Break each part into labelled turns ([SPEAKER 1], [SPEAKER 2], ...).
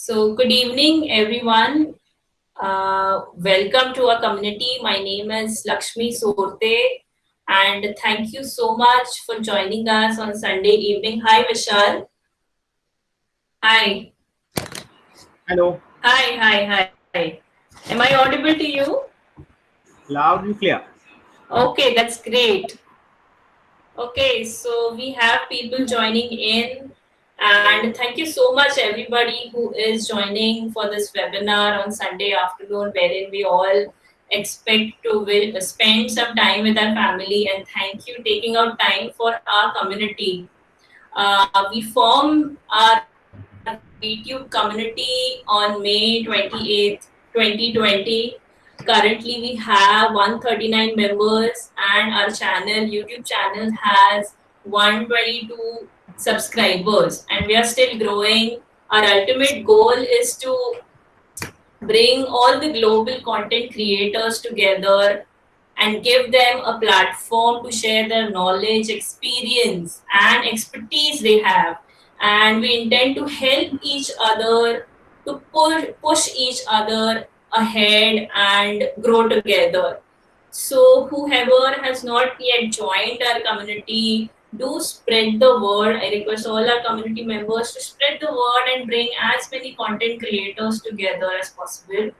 [SPEAKER 1] So, good evening, everyone. Welcome to our community. My name is Lakshmi Sorte, and thank you so much for joining us on Sunday evening. Hi, Vishal. Hi.
[SPEAKER 2] Hello,
[SPEAKER 1] Hi. Am I audible to you?
[SPEAKER 2] loud and clear.
[SPEAKER 1] Okay, that's great. Okay, so we have people joining in, and thank you so much, everybody who is joining for this webinar on Sunday afternoon, wherein we all expect to spend some time with our family. And thank you taking out time for our community. We form our YouTube community on May 28th, 2020. Currently, we have 139 members, and our YouTube channel, has 122 subscribers, and we are still growing. Our ultimate goal is to bring all the global content creators together and give them a platform to share their knowledge, experience, and expertise they have. And we intend to help each other to push each other ahead and grow together. So, whoever has not yet joined our community, do spread the word. I request all our community members to spread the word and bring as many content creators together as possible.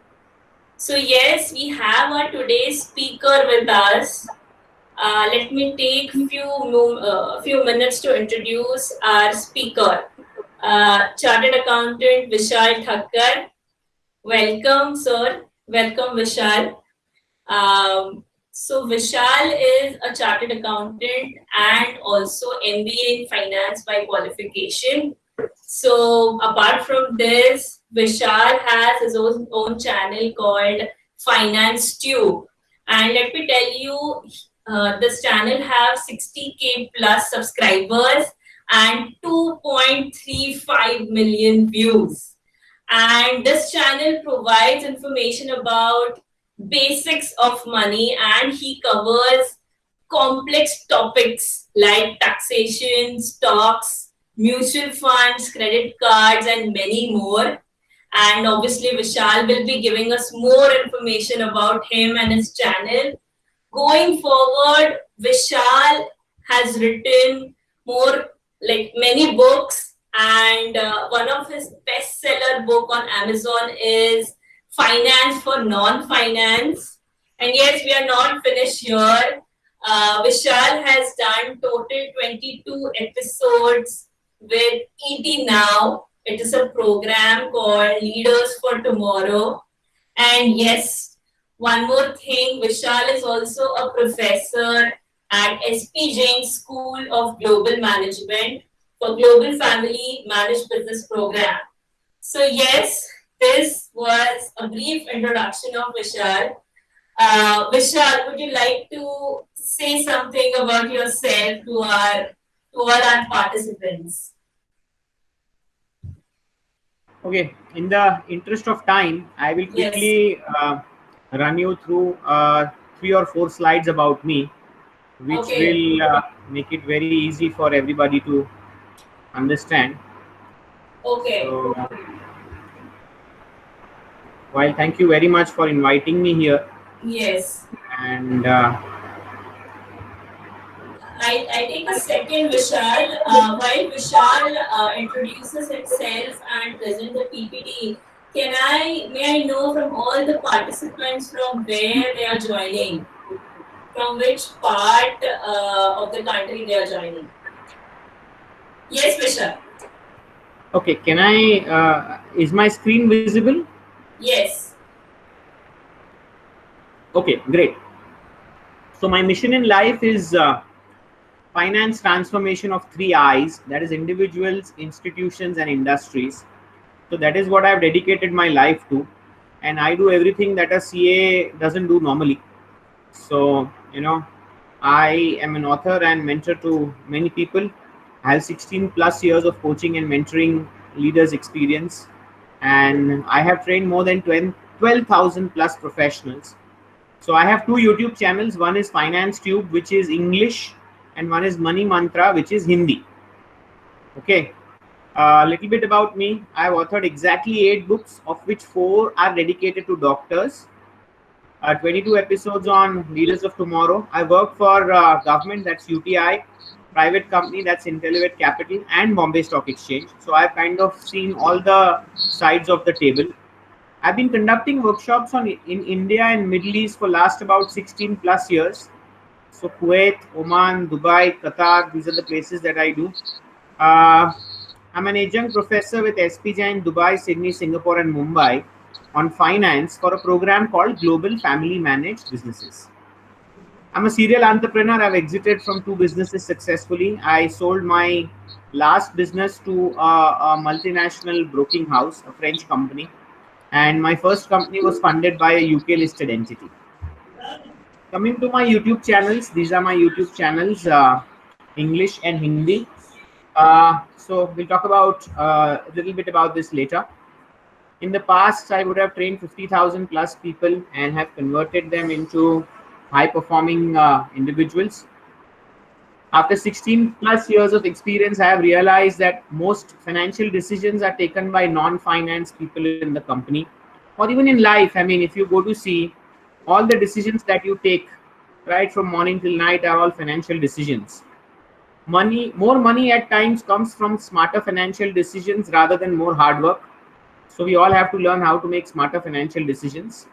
[SPEAKER 1] So, yes, we have our today's speaker with us. Let me take few minutes to introduce our speaker, Chartered Accountant Vishal Thakkar. Welcome, sir. Welcome, Vishal. So Vishal is a chartered accountant and also MBA in finance by qualification. So apart from this, Vishal has his own channel called Finance Tube. And let me tell you, this channel have 60K plus subscribers and 2.35 million views. And this channel provides information about basics of money, and he covers complex topics like taxation, stocks, mutual funds, credit cards, and many more. And obviously, Vishal will be giving us more information about him and his channel. Going forward, Vishal has written more, like many books, and one of his bestseller book on Amazon is Finance for Non-Finance. And yes, we are not finished here. Vishal has done total 22 episodes with ET Now. It is a program called Leaders for Tomorrow. And yes, one more thing, Vishal is also a professor at SP Jain School of Global Management for Global Family Managed Business Program. So yes, this was a brief introduction of Vishal. Vishal, would you like to say something about yourself to all our participants?
[SPEAKER 2] Okay, in the interest of time, I will
[SPEAKER 1] Yes.
[SPEAKER 2] quickly run you through 3 or 4 slides about me, which
[SPEAKER 1] Okay.
[SPEAKER 2] will make it very easy for everybody to understand.
[SPEAKER 1] Okay.
[SPEAKER 2] So, while thank you very much for inviting me here,
[SPEAKER 1] Yes.
[SPEAKER 2] and
[SPEAKER 1] I take a second, Vishal. While Vishal introduces himself and presents the PPT, may I know from all the participants from where they are joining, from which part of the country they are joining? Yes, Vishal.
[SPEAKER 2] okay, can I? Is my screen visible?
[SPEAKER 1] Yes.
[SPEAKER 2] Okay, great. So my mission in life is finance transformation of 3 I's, that is individuals, institutions, and industries. So that is what I've dedicated my life to, and I do everything that a CA doesn't do normally. So I am an author and mentor to many people. I have 16 plus years of coaching and mentoring leaders experience, and I have trained more than 12,000 plus professionals. So I have 2 YouTube channels. One is Finance Tube, which is English, and one is Money Mantra, which is Hindi. Okay. A little bit about me. I have authored exactly 8 books, of which 4 are dedicated to doctors. 22 episodes on Leaders of Tomorrow. I work for government, that's UTI, private company, that's Intellivet Capital, and Bombay Stock Exchange. So I've kind of seen all the sides of the table. I've been conducting workshops in India and Middle East for last about 16 plus years. So Kuwait, Oman, Dubai, Qatar, these are the places that I do. Uh, I'm an adjunct professor with SP Jain, Dubai, Sydney, Singapore, and Mumbai on finance for a program called Global Family Managed Businesses. I'm a serial entrepreneur. I've exited from 2 businesses successfully. I sold my last business to a multinational broking house, a French company, and my first company was funded by a UK listed entity. Coming to my YouTube channels, these are my YouTube channels, English and Hindi. So we'll talk about a little bit about this later. In the past, I would have trained 50,000 plus people and have converted them into high performing individuals. After 16 plus years of experience, I have realized that most financial decisions are taken by non-finance people in the company or even in life. I mean, if you go to see, all the decisions that you take right from morning till night are all financial decisions. More money at times comes from smarter financial decisions rather than more hard work. So we all have to learn how to make smarter financial decisions.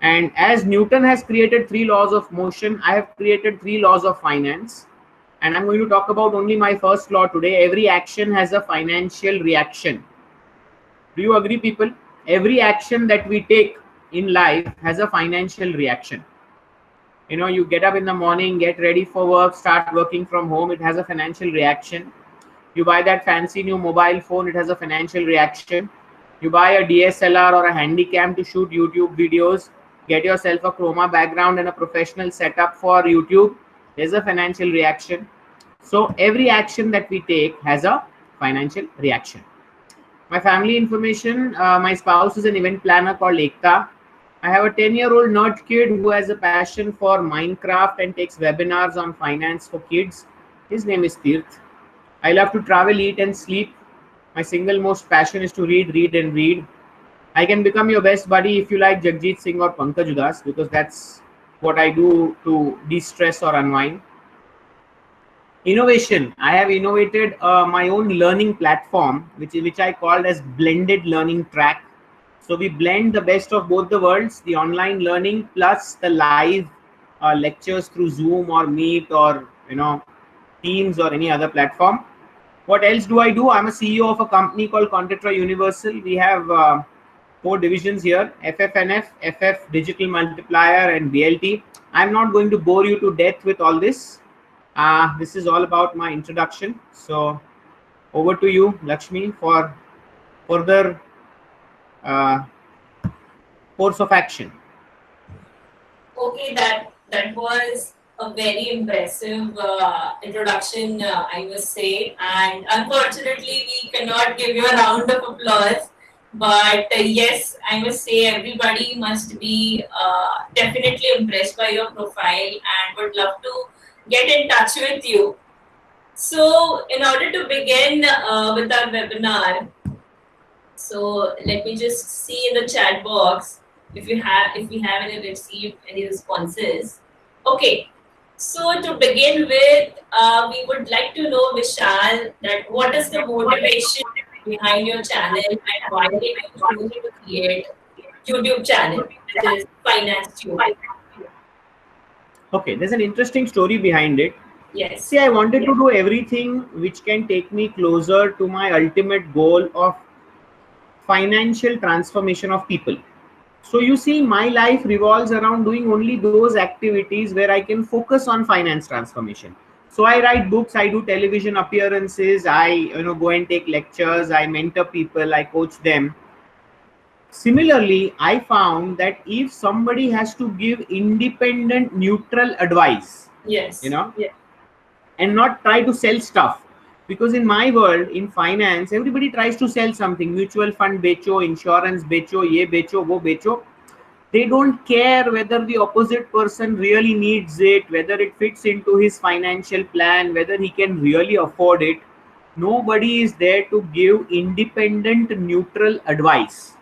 [SPEAKER 2] And as Newton has created 3 laws of motion, I have created 3 laws of finance. And I'm going to talk about only my first law today. Every action has a financial reaction. Do you agree, people? Every action that we take in life has a financial reaction. You know, you get up in the morning, get ready for work, start working from home, it has a financial reaction. You buy that fancy new mobile phone, it has a financial reaction. You buy a DSLR or a handycam to shoot YouTube videos, get yourself a chroma background and a professional setup for YouTube, there's a financial reaction. So every action that we take has a financial reaction. My family information, my spouse is an event planner called Ekta. I have a 10-year-old nerd kid who has a passion for Minecraft and takes webinars on finance for kids. His name is Tirth. I love to travel, eat and sleep. My single most passion is to read, read and read. I can become your best buddy if you like Jagjit Singh or Pankaj Udas, because that's what I do to de-stress or unwind. Innovation. I have innovated my own learning platform, which I called as blended learning track. So we blend the best of both the worlds, the online learning plus the live lectures through Zoom or Meet or Teams or any other platform. What else do I do? I'm a CEO of a company called Contetra Universal. We have 4 divisions here: FFNF, FF Digital Multiplier, and BLT. I'm not going to bore you to death with all this. This is all about my introduction. So over to you, Lakshmi, for further course of action.
[SPEAKER 1] Okay, that was a very impressive introduction, I must say. And unfortunately, we cannot give you a round of applause. But yes, I must say everybody must be definitely impressed by your profile and would love to get in touch with you. So, in order to begin with our webinar, so let me just see in the chat box if we have any received any responses. Okay, so to begin with, we would like to know, Vishal, that what is the motivation behind your channel and why did you choose to create YouTube channel, which is Finance Tube?
[SPEAKER 2] Okay, there's an interesting story behind it.
[SPEAKER 1] Yes.
[SPEAKER 2] See, I wanted to do everything which can take me closer to my ultimate goal of financial transformation of people. So you see, my life revolves around doing only those activities where I can focus on finance transformation. So I write books, I do television appearances, I go and take lectures, I mentor people, I coach them. Similarly, I found that if somebody has to give independent, neutral advice,
[SPEAKER 1] Yes.
[SPEAKER 2] Yeah. and not try to sell stuff, because in my world, in finance, everybody tries to sell something. Mutual fund becho, insurance becho, ye becho, wo becho. They don't care whether the opposite person really needs it, whether it fits into his financial plan, whether he can really afford it. nobody is there to give independent, neutral advice.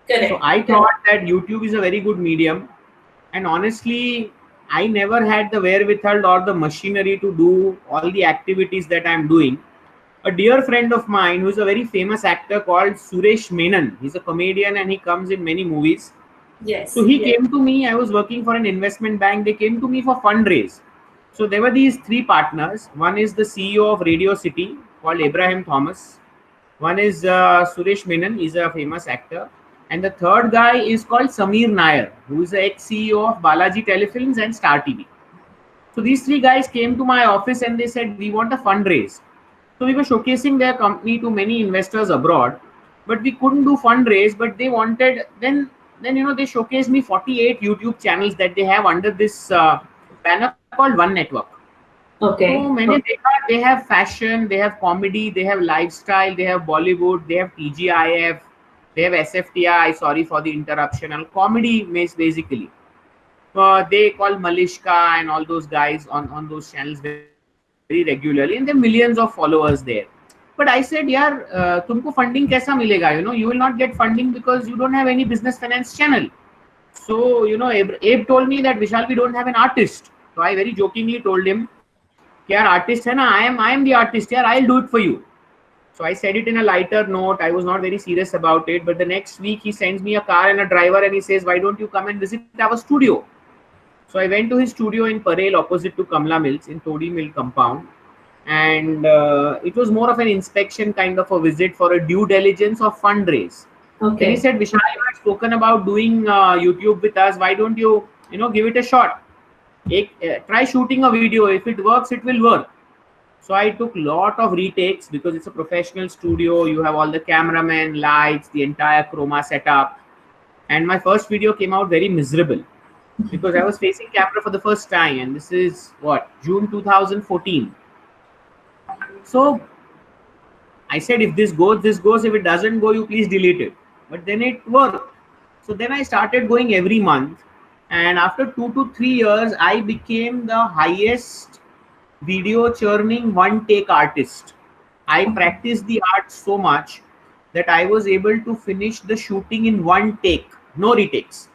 [SPEAKER 2] So
[SPEAKER 1] Correct.
[SPEAKER 2] I thought that YouTube is a very good medium, and honestly, I never had the wherewithal or the machinery to do all the activities that I'm doing. A dear friend of mine who is a very famous actor called Suresh Menon. He's a comedian and he comes in many movies. So
[SPEAKER 1] Yes.
[SPEAKER 2] he came to me. I was working for an investment bank. They came to me for fundraise. So there were these three partners. One is the CEO of Radio City called Abraham Thomas. One is Suresh Menon. He's a famous actor. And the third guy is called Samir Nair, who is the ex-CEO of Balaji Telefilms and Star TV. So these three guys came to my office and they said, we want a fundraise. So we were showcasing their company to many investors abroad, but we couldn't do fundraise. But they wanted, then they showcased me 48 YouTube channels that they have under this banner called One Network. So
[SPEAKER 1] Okay.
[SPEAKER 2] many they have fashion, they have comedy, they have lifestyle, they have Bollywood, they have TGIF, they have SFTI. Sorry for the interruption. And comedy basically. They call Malishka and all those guys on those channels very regularly, and there are millions of followers there. But I said, yaar, तुमको funding कैसा मिलेगा? You will not get funding because you don't have any business finance channel. So Abe told me that, Vishal, we don't have an artist. So I very jokingly told him, कि यार artist है ना, I am the artist. यार, I'll do it for you. So I said it in a lighter note. I was not very serious about it. But the next week he sends me a car and a driver and he says, why don't you come and visit our studio? So I went to his studio in Parel, opposite to Kamla Mills, in Todi Mill compound. And it was more of an inspection kind of a visit for a due diligence of fundraise. Then he
[SPEAKER 1] Okay.
[SPEAKER 2] said, Vishal, you had spoken about doing YouTube with us. Why don't you, give it a shot? Try shooting a video. If it works, it will work. So I took lot of retakes because it's a professional studio. You have all the cameramen, lights, the entire chroma setup. And my first video came out very miserable because I was facing camera for the first time. And this is what, June 2014. So I said, if this goes, this goes. If it doesn't go, you please delete it. But then it worked. So then I started going every month. And after 2 to 3 years, I became the highest video churning one take artist. I practiced the art so much that I was able to finish the shooting in one take, no retakes.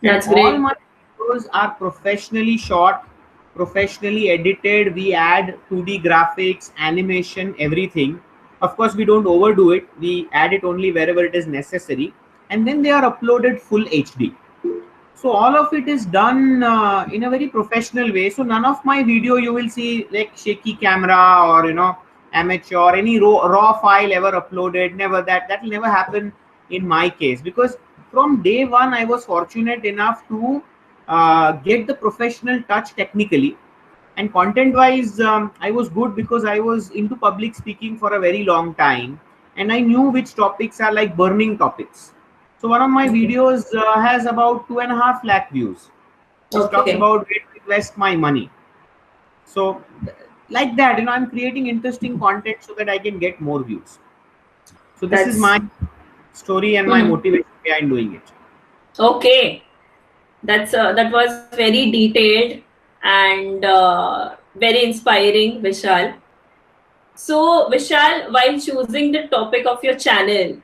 [SPEAKER 2] And
[SPEAKER 1] That's
[SPEAKER 2] all
[SPEAKER 1] great.
[SPEAKER 2] my videos are professionally shot, professionally edited. We add 2D graphics, animation, everything. Of course, we don't overdo it. We add it only wherever it is necessary. And then they are uploaded full HD. So all of it is done in a very professional way. So none of my video you will see like shaky camera or amateur, any raw file ever uploaded. Never. That will never happen in my case, because from day one I was fortunate enough to get the professional touch technically, and content wise I was good because I was into public speaking for a very long time, and I knew which topics are like burning topics. So one of my
[SPEAKER 1] Okay.
[SPEAKER 2] videos has about 2.5 lakh views, which talks
[SPEAKER 1] Okay.
[SPEAKER 2] about where to invest my money. So like that, I'm creating interesting content so that I can get more views. So this is
[SPEAKER 1] That's
[SPEAKER 2] my story and my
[SPEAKER 1] hmm.
[SPEAKER 2] motivation behind doing it.
[SPEAKER 1] Okay. That was very detailed and very inspiring, Vishal. So, Vishal, while choosing the topic of your channel,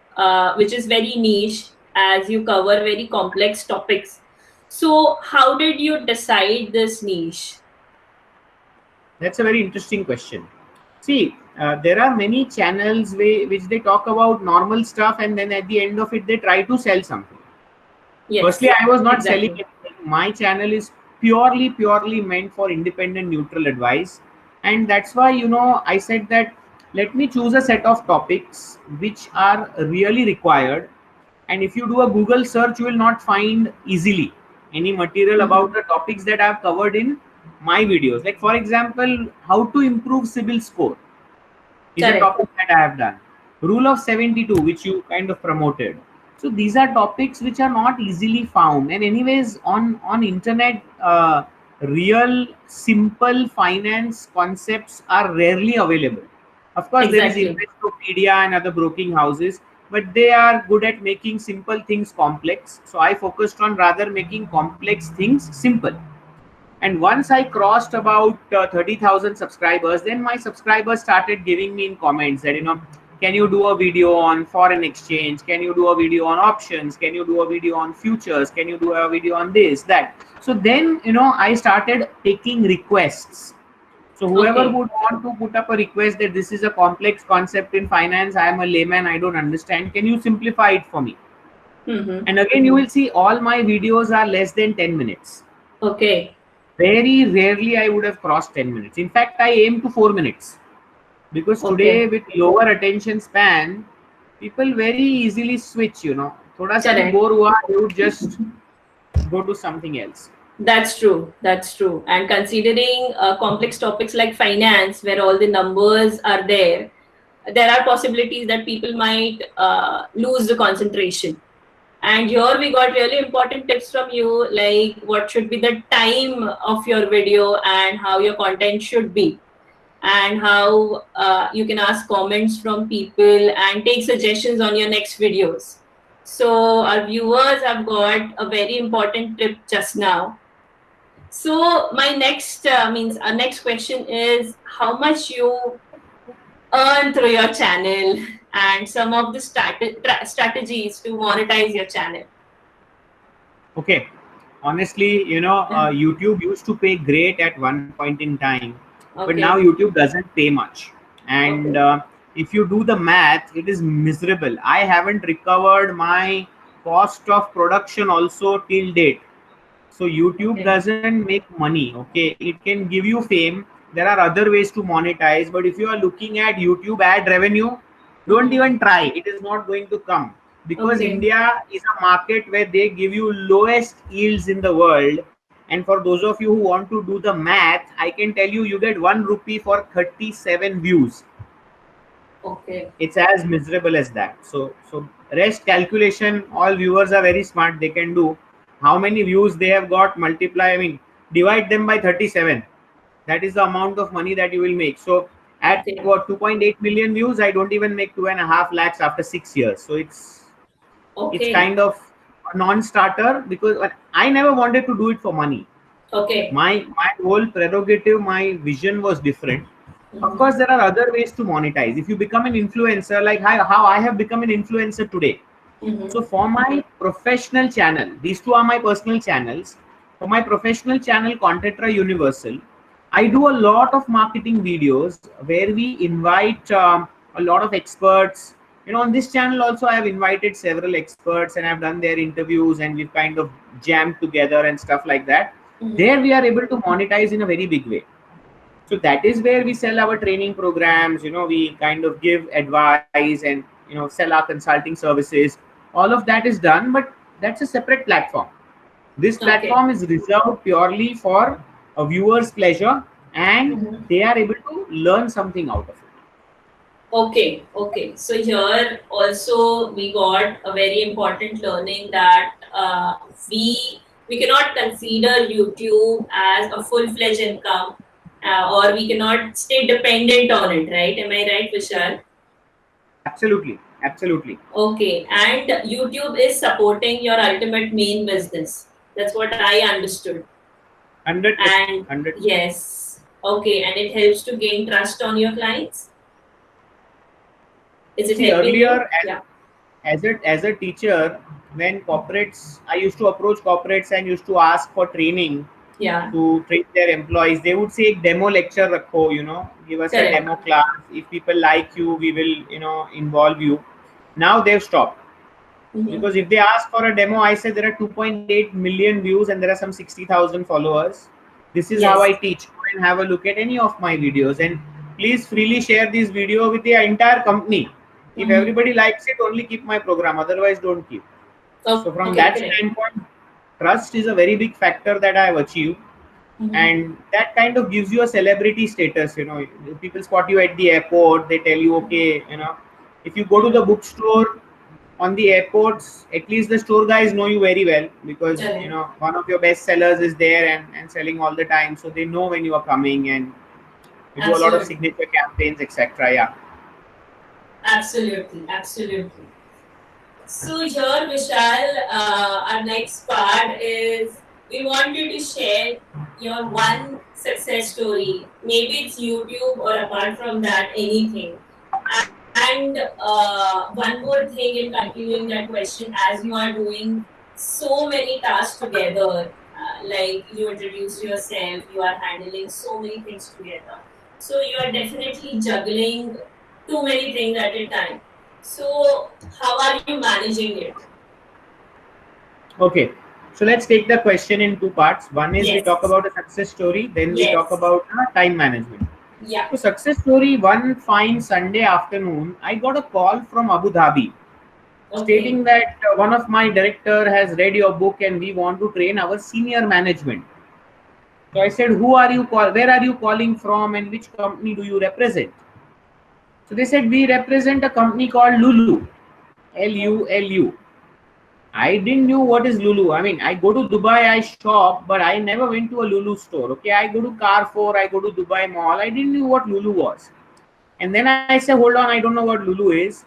[SPEAKER 1] which is very niche, as you cover very complex topics, so how did you decide this niche?
[SPEAKER 2] That's a very interesting question. See, there are many channels which they talk about normal stuff, and then at the end of it, they try to sell something. Firstly,
[SPEAKER 1] Yes,
[SPEAKER 2] I was not selling
[SPEAKER 1] exactly.
[SPEAKER 2] anything. My channel is purely meant for independent, neutral advice. And that's why, I said that let me choose a set of topics which are really required. And if you do a Google search, you will not find easily any material about
[SPEAKER 1] Mhm.
[SPEAKER 2] the topics that I've covered in my videos. Like, for example, how to improve CIBIL score is a
[SPEAKER 1] Correct.
[SPEAKER 2] topic that I have done. Rule of 72, which you kind of promoted. So these are topics which are not easily found. And anyways, on internet, real simple finance concepts are rarely available. Of course, there is
[SPEAKER 1] Exactly.
[SPEAKER 2] Investopedia and other broking houses, but they are good at making simple things complex. So I focused on rather making complex things simple. And once I crossed about 30,000 subscribers, then my subscribers started giving me in comments that, can you do a video on foreign exchange? Can you do a video on options? Can you do a video on futures? Can you do a video on this, that? So then, I started taking requests. So whoever
[SPEAKER 1] Okay.
[SPEAKER 2] would want to put up a request that this is a complex concept in finance, I am a layman, I don't understand. Can you simplify it for me?
[SPEAKER 1] Mm-hmm.
[SPEAKER 2] And again, you will see all my videos are less than 10 minutes.
[SPEAKER 1] Okay.
[SPEAKER 2] Very rarely I would have crossed 10 minutes. In fact, I aim to 4 minutes because today
[SPEAKER 1] Okay.
[SPEAKER 2] with lower attention span, people very easily switch, Thoda sa bhi
[SPEAKER 1] Correct.
[SPEAKER 2] bore hua, they would just go to something else.
[SPEAKER 1] That's true. That's true. And considering complex topics like finance, where all the numbers are there are possibilities that people might lose the concentration. And here we got really important tips from you, like what should be the time of your video and how your content should be, and how you can ask comments from people and take suggestions on your next videos. So our viewers have got a very important tip just now. So my next means our next question is how much you earn through your channel and some of the strategies to monetize your channel.
[SPEAKER 2] Okay. Honestly, YouTube used to pay great at one point in time, but now
[SPEAKER 1] Okay.
[SPEAKER 2] YouTube doesn't pay much. And
[SPEAKER 1] Okay.
[SPEAKER 2] if you do the math, it is miserable. I haven't recovered my cost of production also till date. So YouTube
[SPEAKER 1] Okay.
[SPEAKER 2] doesn't make money. Okay, it can give you fame. There are other ways to monetize, but if you are looking at YouTube ad revenue, don't
[SPEAKER 1] Mhm.
[SPEAKER 2] even try. It is not going to come because
[SPEAKER 1] Okay.
[SPEAKER 2] India is a market where they give you lowest yields in the world. And for those of you who want to do the math, I can tell you, you get 1 rupee for 37 views.
[SPEAKER 1] Okay.
[SPEAKER 2] It's as miserable as that. So rest calculation, all viewers are very smart, they can do how many views they have got, multiply, I mean, divide them by 37. That is the amount of money that you will make. So at
[SPEAKER 1] Okay.
[SPEAKER 2] what, 2.8 million views, I don't even make 2.5 lakhs after 6 years. So it's
[SPEAKER 1] Okay.
[SPEAKER 2] kind of a non-starter because I never wanted to do it for money.
[SPEAKER 1] Okay.
[SPEAKER 2] My whole prerogative, my vision was different. Of
[SPEAKER 1] Mhm.
[SPEAKER 2] course, there are other ways to monetize. If you become an influencer, like how I have become an influencer today. So
[SPEAKER 1] Mhm.
[SPEAKER 2] for my professional channel, these two are my personal channels. For my professional channel, Contetra Universal, I do a lot of marketing videos where we invite a lot of experts. On this channel also, I have invited several experts and I've done their interviews and we've kind of jammed together and stuff like that.
[SPEAKER 1] Mhm.
[SPEAKER 2] There we are able to monetize in a very big way. So that is where we sell our training programs. We kind of give advice and sell our consulting services. All of that is done, but that's a separate platform. This
[SPEAKER 1] Okay.
[SPEAKER 2] platform is reserved purely for a viewer's pleasure, and
[SPEAKER 1] Mhm.
[SPEAKER 2] they are able to learn something out of it.
[SPEAKER 1] Okay, okay. So here also we got a very important learning that we cannot consider YouTube as a full-fledged income, or we cannot stay dependent on it, right? Am I right, Vishal?
[SPEAKER 2] Absolutely, absolutely.
[SPEAKER 1] Okay, and YouTube is supporting your ultimate main business. That's what I understood.
[SPEAKER 2] 100%,
[SPEAKER 1] And
[SPEAKER 2] 100%.
[SPEAKER 1] yes, okay, and it helps to gain trust on your clients. Is it
[SPEAKER 2] See,
[SPEAKER 1] helping you?
[SPEAKER 2] earlier
[SPEAKER 1] Yeah.
[SPEAKER 2] as a teacher, when corporates, I used to approach corporates and used to ask for training
[SPEAKER 1] Yeah.
[SPEAKER 2] to train their employees. They would say demo lecture rakho, give us a
[SPEAKER 1] Correct.
[SPEAKER 2] demo class. If people like you, we will involve you. Now they've stopped
[SPEAKER 1] Mhm.
[SPEAKER 2] because if they ask for a demo, I say there are 2.8 million views and there are some 60,000 followers. This is how
[SPEAKER 1] Yes,
[SPEAKER 2] I teach. Go and have a look at any of my videos and please freely share this video with the entire company. If
[SPEAKER 1] mm-hmm.
[SPEAKER 2] everybody likes it, only keep my program, otherwise don't keep. So from
[SPEAKER 1] Okay,
[SPEAKER 2] that
[SPEAKER 1] correct.
[SPEAKER 2] standpoint, trust is a very big factor that I have achieved,
[SPEAKER 1] Mm-hmm.
[SPEAKER 2] and that kind of gives you a celebrity status. People spot you at the airport, they tell you, okay, if you go to the
[SPEAKER 1] Mm-hmm.
[SPEAKER 2] bookstore on the airports, at least the store guys know you very well because
[SPEAKER 1] Correct.
[SPEAKER 2] one of your best sellers is there and selling all the time, so they know when you are coming, and we do a lot of
[SPEAKER 1] Absolutely,
[SPEAKER 2] signature campaigns, etc. Yeah.
[SPEAKER 1] absolutely, absolutely. So here, Vishal, our next part is we want you to share your one success story. Maybe it's YouTube or apart from that, anything. And one more thing in continuing that question, as you are doing so many tasks together, like you introduced yourself, you are handling so many things together. So you are definitely juggling too many things at a time. So how are you managing it?
[SPEAKER 2] Okay, so let's take the question in two parts. One is we talk
[SPEAKER 1] Yes,
[SPEAKER 2] about a success story, then we talk
[SPEAKER 1] yes,
[SPEAKER 2] about time management.
[SPEAKER 1] yeah.
[SPEAKER 2] So, success story, one fine Sunday afternoon, I got a call from Abu Dhabi
[SPEAKER 1] Okay.
[SPEAKER 2] stating that one of my director has read your book and we want to train our senior management. So I said, who are you call? Where are you calling from, and which company do you represent? So they said we represent a company called Lulu, Lulu. I didn't knew what is Lulu. I mean, I go to Dubai, I shop, but I never went to a Lulu store. Okay, I go to Carrefour, I go to Dubai Mall. I didn't know what Lulu was. And then I said, hold on, I don't know what Lulu is.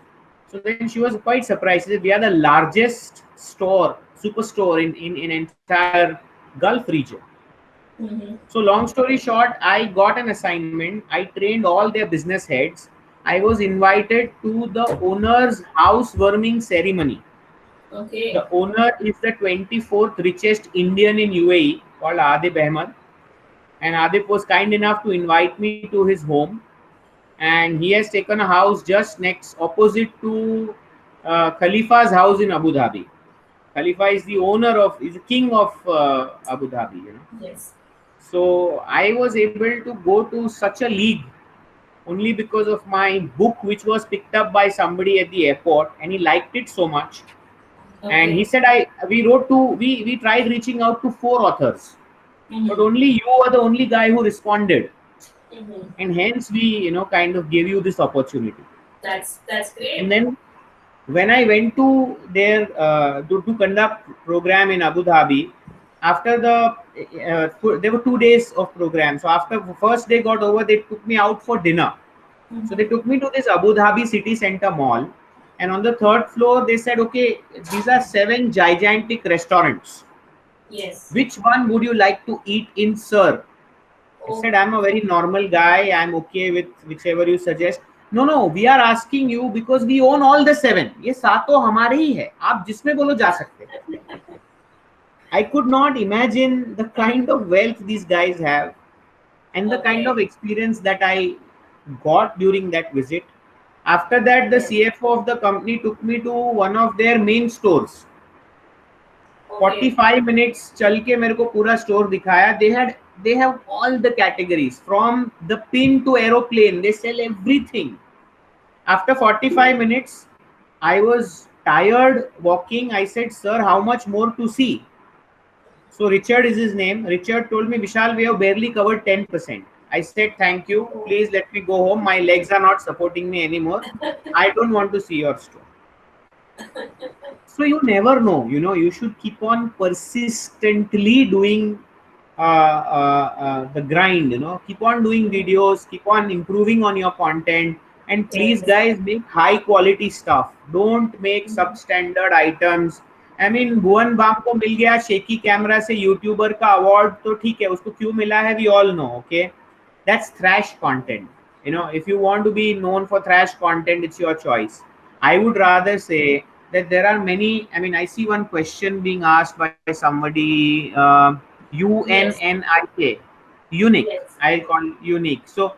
[SPEAKER 2] So then she was quite surprised. She said, we are the largest store, superstore in entire Gulf region.
[SPEAKER 1] Mm-hmm.
[SPEAKER 2] So long story short, I got an assignment. I trained all their business heads. I was invited to the owner's housewarming ceremony.
[SPEAKER 1] Okay.
[SPEAKER 2] The owner is the 24th richest Indian in UAE called Adib Ahmed. And Adib was kind enough to invite me to his home. And he has taken a house just next opposite to Khalifa's house in Abu Dhabi. Khalifa is the owner of, is the king of Abu Dhabi, you know.
[SPEAKER 1] Yes.
[SPEAKER 2] So I was able to go to such a league only because of my book, which was picked up by somebody at the airport, and he liked it so much. And he
[SPEAKER 1] Okay.
[SPEAKER 2] said, I we wrote to we tried reaching out to four authors, but
[SPEAKER 1] Mm-hmm.
[SPEAKER 2] only you were the only guy who responded,
[SPEAKER 1] Mm-hmm.
[SPEAKER 2] and hence we kind of gave you this opportunity.
[SPEAKER 1] That's
[SPEAKER 2] And
[SPEAKER 1] great.
[SPEAKER 2] then when I went to their to conduct program in Abu Dhabi, after there were 2 days of program. So after the first day got over, they took me out for dinner. So they
[SPEAKER 1] Mm-hmm.
[SPEAKER 2] took me to this Abu Dhabi city center mall, and on the third floor they said, okay, these are 7 gigantic restaurants.
[SPEAKER 1] Yes.
[SPEAKER 2] Which one would you like to eat in, sir? I said,
[SPEAKER 1] Oh,
[SPEAKER 2] I'm a very normal guy. I'm okay with whichever you suggest. No, no, we are asking you because we own all the 7. ये सातों हमारे ही है. आप जिसमें बोलो जा सकते. I could not imagine the kind of wealth these guys have and the kind of
[SPEAKER 1] okay.
[SPEAKER 2] experience that I got during that visit. After that, the
[SPEAKER 1] Yes.
[SPEAKER 2] CFO of the company took me to one of their main stores.
[SPEAKER 1] Okay.
[SPEAKER 2] 45 minutes चल के मेरे को पूरा store दिखाया. They have all the categories from the pin to aeroplane. They sell everything. After 45 minutes, I was tired walking. I said, sir, how much more to see? So Richard is his name. Richard told me, Vishal, we have barely covered 10%. I said, thank you.
[SPEAKER 1] Oh.
[SPEAKER 2] Please let me go home. My legs are not supporting me anymore. I don't want to see your store. So you never know. You should keep on persistently doing the grind. Keep on doing videos. Keep on improving on your content. And please,
[SPEAKER 1] Yes.
[SPEAKER 2] guys, make high quality stuff. Don't make
[SPEAKER 1] Mhm.
[SPEAKER 2] substandard items. I mean Bhuvan Bam को मिल गया shaky camera से YouTuber का award, तो ठीक है, उसको क्यों मिला है, we all know. Okay, that's trash content. If you want to be known for thrash content, it's your choice. I would rather say that there are many. I mean, I see one question being asked by somebody,
[SPEAKER 1] Yes.
[SPEAKER 2] UNNIK, unique.
[SPEAKER 1] Yes.
[SPEAKER 2] I call unique. So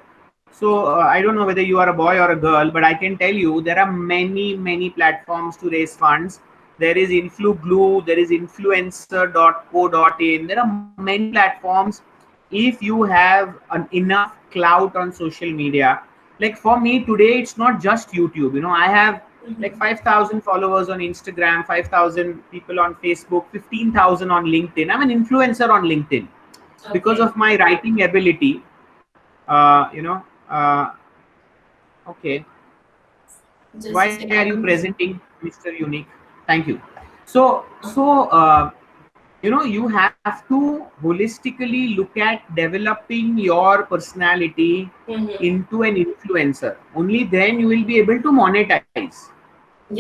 [SPEAKER 2] I don't know whether you are a boy or a girl, but I can tell you there are many platforms to raise funds. There is InfluGlue, there is influencer.co.in. There are many platforms. If you have enough clout on social media, like for me today, it's not just YouTube. I have like
[SPEAKER 1] Mhm.
[SPEAKER 2] 5,000 followers on Instagram, 5,000 people on Facebook, 15,000 on LinkedIn. I'm an influencer on LinkedIn because
[SPEAKER 1] Okay.
[SPEAKER 2] of my writing ability. Uh, you know, uh, okay. Why
[SPEAKER 1] Just
[SPEAKER 2] are you
[SPEAKER 1] adding.
[SPEAKER 2] presenting, Mr. Unique? Thank you. So you have to holistically look at developing your personality
[SPEAKER 1] Mhm.
[SPEAKER 2] into an influencer. Only then you will be able to monetize.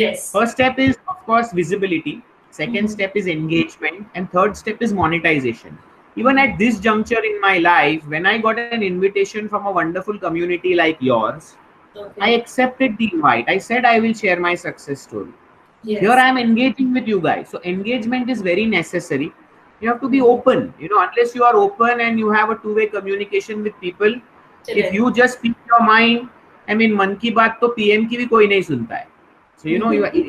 [SPEAKER 1] Yes.
[SPEAKER 2] First step is, of course, visibility. Second
[SPEAKER 1] Mhm.
[SPEAKER 2] step is engagement, and third step is monetization. Even at this juncture in my life, when I got an invitation from a wonderful community like yours, I
[SPEAKER 1] Okay.
[SPEAKER 2] accepted the invite. I said I will share my success story. Here
[SPEAKER 1] Yes.
[SPEAKER 2] I am engaging with you guys. So engagement is very necessary. You have to be
[SPEAKER 1] Mhm.
[SPEAKER 2] open. Unless you are open and you have a two-way communication with people, if
[SPEAKER 1] Correct.
[SPEAKER 2] you just speak your mind, I mean, मन की बात तो PM की भी कोई नहीं सुनता है. So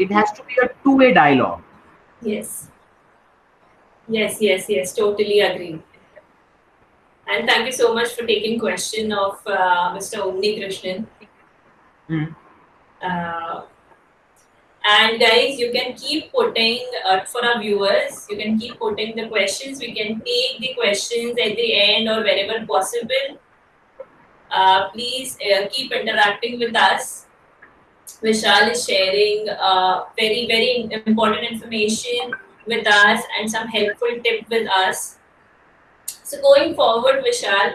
[SPEAKER 2] it has to be a two-way dialogue.
[SPEAKER 1] Yes. Yes. Yes. Yes. Totally agree. And thank you so much for taking question of Mr. Omni Krishnan.
[SPEAKER 2] Hmm.
[SPEAKER 1] Uh, and guys, you can keep putting for our viewers. You can keep putting the questions. We can take the questions at the end or wherever possible. Please keep interacting with us. Vishal is sharing very, very important information with us and some helpful tip with us. So going forward, Vishal,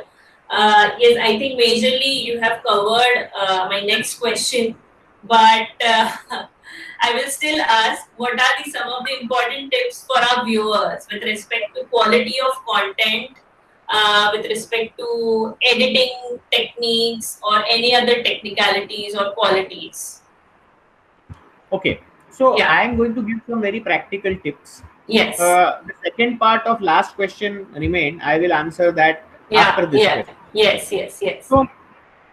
[SPEAKER 1] yes, I think majorly you have covered my next question, but I will still ask, what are some of the important tips for our viewers with respect to quality of content, with respect to editing techniques or any other technicalities or qualities?
[SPEAKER 2] Okay. So
[SPEAKER 1] Yeah.
[SPEAKER 2] I am going to give some very practical tips.
[SPEAKER 1] Yes.
[SPEAKER 2] The second part of last question remained. I will answer that after
[SPEAKER 1] Yeah.
[SPEAKER 2] this
[SPEAKER 1] Yeah.
[SPEAKER 2] question.
[SPEAKER 1] Yes. Yes. Yes.
[SPEAKER 2] So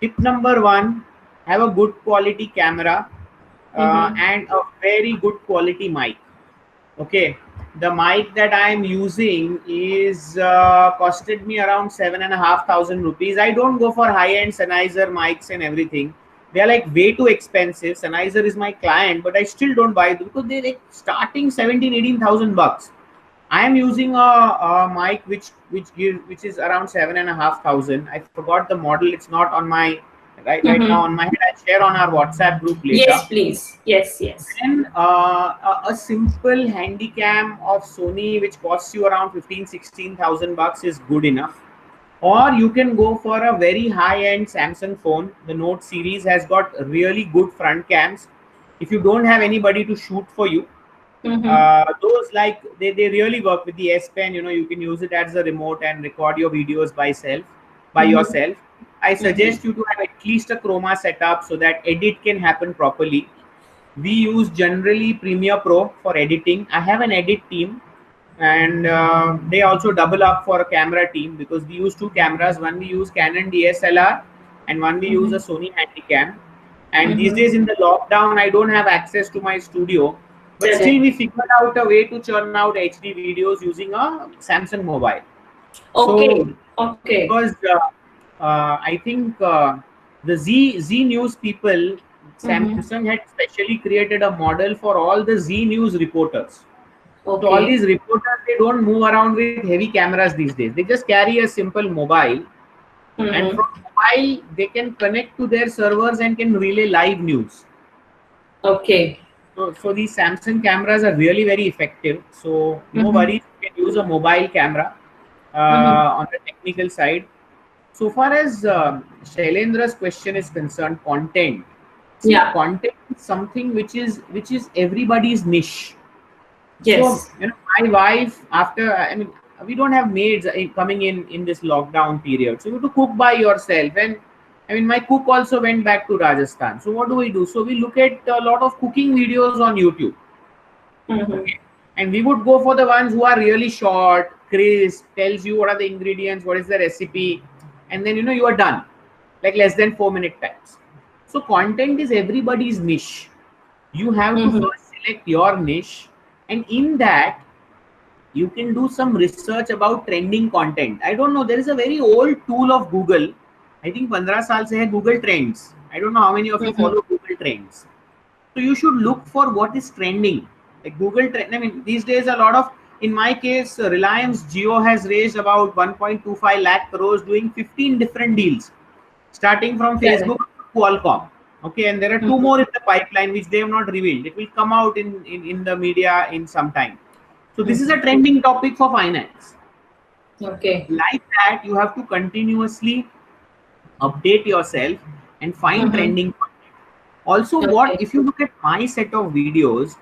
[SPEAKER 2] tip number one: have a good quality camera
[SPEAKER 1] Mm-hmm.
[SPEAKER 2] and a very good quality mic. Okay, the mic that I am using is costed me around 7,500 rupees. I don't go for high-end Sennheiser mics and everything. They are like way too expensive. Sennheiser is my client, but I still don't buy them because they're like starting 17,000-18,000 bucks. I am using a mic which is around 7,500. I forgot the model. It's not on my right now
[SPEAKER 1] Mm-hmm.
[SPEAKER 2] on my head. I'll share on our WhatsApp group later.
[SPEAKER 1] Yes, please. Yes. Yes.
[SPEAKER 2] Then a simple handycam of Sony which costs you around 15,000-16,000 bucks is good enough. Or you can go for a very high-end Samsung phone. The Note series has got really good front cams. If you don't have anybody to shoot for you,
[SPEAKER 1] Mm-hmm.
[SPEAKER 2] those like they really work with the S Pen. You can use it as a remote and record your videos by
[SPEAKER 1] Mm-hmm.
[SPEAKER 2] yourself. I
[SPEAKER 1] Mm-hmm.
[SPEAKER 2] suggest you to have at least a chroma setup so that edit can happen properly. We use generally Premiere Pro for editing. I have an edit team, and they also double up for a camera team because we use two cameras. One we use Canon DSLR, and one we use a
[SPEAKER 1] Mm-hmm.
[SPEAKER 2] Sony Handycam. And these
[SPEAKER 1] Mm-hmm.
[SPEAKER 2] days in the lockdown, I don't have access to my studio, but still
[SPEAKER 1] Correct.
[SPEAKER 2] we figured out a way to churn out HD videos using a Samsung mobile. So
[SPEAKER 1] Okay. Okay.
[SPEAKER 2] because I think the Z News people,
[SPEAKER 1] Mm-hmm.
[SPEAKER 2] Samsung had specially created a model for all the Z News reporters. So all
[SPEAKER 1] Okay.
[SPEAKER 2] these reporters, they don't move around with heavy cameras these days. They just carry a simple mobile, and
[SPEAKER 1] Mm-hmm.
[SPEAKER 2] from mobile they can connect to their servers and can relay live news.
[SPEAKER 1] Okay.
[SPEAKER 2] So these Samsung cameras are really very effective. So no
[SPEAKER 1] Mm-hmm.
[SPEAKER 2] worries, you can use a mobile camera
[SPEAKER 1] Mm-hmm.
[SPEAKER 2] on the technical side. So far as Shailendra's question is concerned, content. See,
[SPEAKER 1] Yeah.
[SPEAKER 2] content is something which is everybody's niche. So
[SPEAKER 1] Yes.
[SPEAKER 2] my wife, after I mean, we don't have maids coming in this lockdown period, so you have to cook by yourself. And I mean, my cook also went back to Rajasthan. So what do we do? So we look at a lot of cooking videos on YouTube.
[SPEAKER 1] Mm-hmm.
[SPEAKER 2] Okay, and we would go for the ones who are really short, crisp, tells you what are the ingredients, what is the recipe, and then you are done, like less than 4 minute times. So content is everybody's niche. You have to
[SPEAKER 1] Mm-hmm.
[SPEAKER 2] first select your niche, and in that you can do some research about trending content. I don't know, there is a very old tool of Google. I think 15 साल से है Google Trends. I don't know how many of you
[SPEAKER 1] Mm-hmm.
[SPEAKER 2] follow Google Trends. So you should look for what is trending. Like Google Trend. I mean, these days a lot of, in my case, Reliance Jio has raised about 1.25 lakh crores doing 15 different deals, starting from
[SPEAKER 1] Correct.
[SPEAKER 2] Facebook to Qualcomm. Okay, and there are two
[SPEAKER 1] Mm-hmm.
[SPEAKER 2] more in the pipeline which they have not revealed. It will come out in the media in some time. So this is
[SPEAKER 1] Mm-hmm.
[SPEAKER 2] a trending topic for finance.
[SPEAKER 1] Okay.
[SPEAKER 2] Like that, you have to continuously update yourself and find
[SPEAKER 1] Mm-hmm.
[SPEAKER 2] trending content. Also, what
[SPEAKER 1] Okay.
[SPEAKER 2] if you look at my set of videos,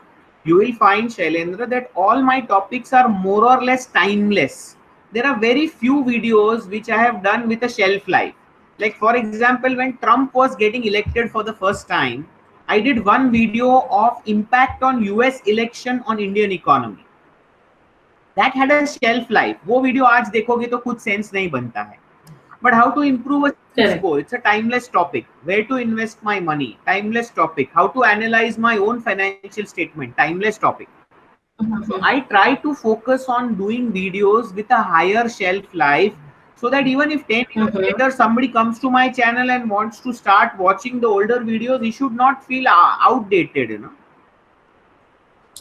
[SPEAKER 2] you will find, Shailendra, that all my topics are more or less timeless. there are very few videos which I have done with a shelf life. Like for example, when Trump was getting elected for the first time, I did one video of impact on US election on Indian economy. That had a shelf life. वो video आज देखोगे तो कुछ sense नहीं बनता है. But how to improve a
[SPEAKER 1] Correct.
[SPEAKER 2] score? It's a timeless topic. Where to invest my money? Timeless topic. How to analyze my own financial statement? Timeless topic. So I try to focus on doing videos with a higher shelf life, so that even if 10 years later somebody comes to my channel and wants to start watching the older videos, he should not feel outdated, you know.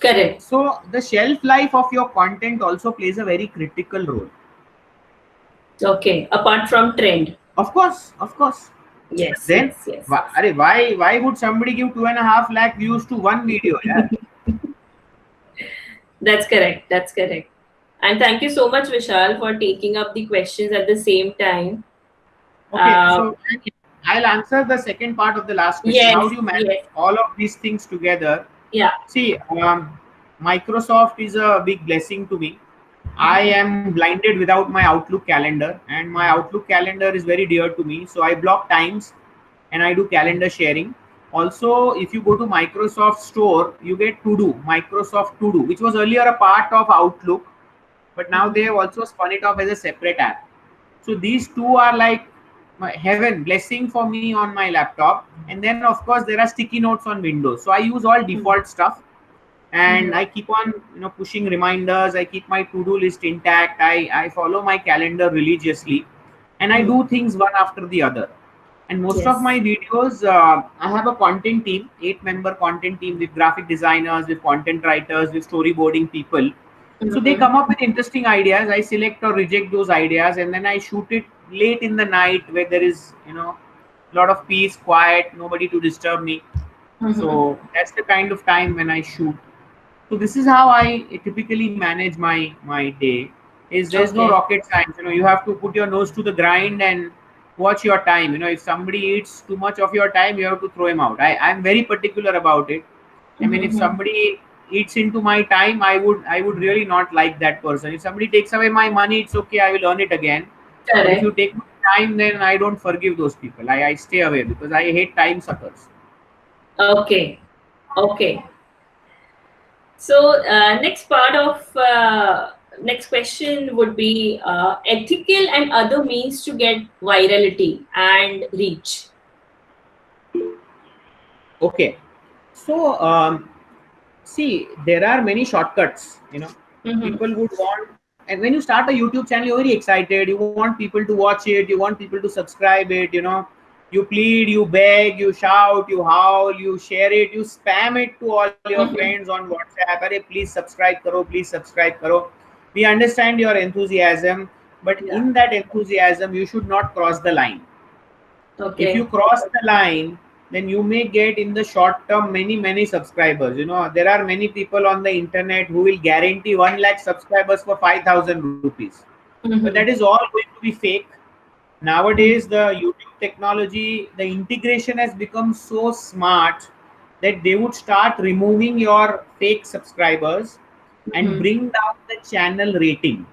[SPEAKER 1] Correct.
[SPEAKER 2] So the shelf life of your content also plays a very critical role.
[SPEAKER 1] Okay. Apart from trend.
[SPEAKER 2] Of course, of course.
[SPEAKER 1] Yes.
[SPEAKER 2] Then
[SPEAKER 1] yes.
[SPEAKER 2] why would somebody give 2.5 lakh views to one video? Yeah.
[SPEAKER 1] That's correct. That's correct. And thank you so much, Vishal, for taking up the questions at the same time.
[SPEAKER 2] Okay, so I'll answer the second part of the last question.
[SPEAKER 1] Yes,
[SPEAKER 2] How do you manage all of these things together?
[SPEAKER 1] Yeah.
[SPEAKER 2] See, Microsoft is a big blessing to me. I am blinded without my Outlook calendar, and my Outlook calendar is very dear to me. So I block times and I do calendar sharing. Also, if you go to Microsoft Store, you get To-Do, Microsoft To-Do, which was earlier a part of Outlook, but now they have also spun it off as a separate app. So these two are like my heaven, blessing for me on my laptop. And then of course there are sticky notes on Windows. So I use all default stuff, and I keep on pushing reminders. I keep my to-do list intact. I follow my calendar religiously, and I do things one after the other. And most of my videos, I have a content team, 8-member content team with graphic designers, with content writers, with storyboarding people. So they come up with interesting ideas. I select or reject those ideas, and then I shoot it late in the night where there is, a lot of peace, quiet, nobody to disturb me. So that's the kind of time when I shoot. So this is how I typically manage my day. There's no rocket science. You have to put your nose to the grind and watch your time. If somebody eats too much of your time, you have to throw him out. I'm very particular about it. I mean, if somebody eats into my time, I would really not like that person. If somebody takes away my money, it's okay, I will earn it again. But if you take my time, then I don't forgive those people. I stay away because I hate time suckers.
[SPEAKER 1] Okay. So next part of next question would be ethical and other means to get virality and reach.
[SPEAKER 2] Okay. So see, there are many shortcuts. People would want, and when you start a YouTube channel, you're very excited. You want people to watch it. You want people to subscribe it. You plead, you beg, you shout, you howl, you share it, you spam it to all your friends on WhatsApp. Arey, please subscribe karo, please subscribe karo. We understand your enthusiasm, but in that enthusiasm, you should not cross the line.
[SPEAKER 1] Okay.
[SPEAKER 2] If you cross the line, then you may get in the short term many subscribers. There are many people on the internet who will guarantee 1 lakh subscribers for 5,000 rupees. But that is all going to be fake. Nowadays, the YouTube technology, the integration has become so smart that they would start removing your fake subscribers and bring down the channel rating.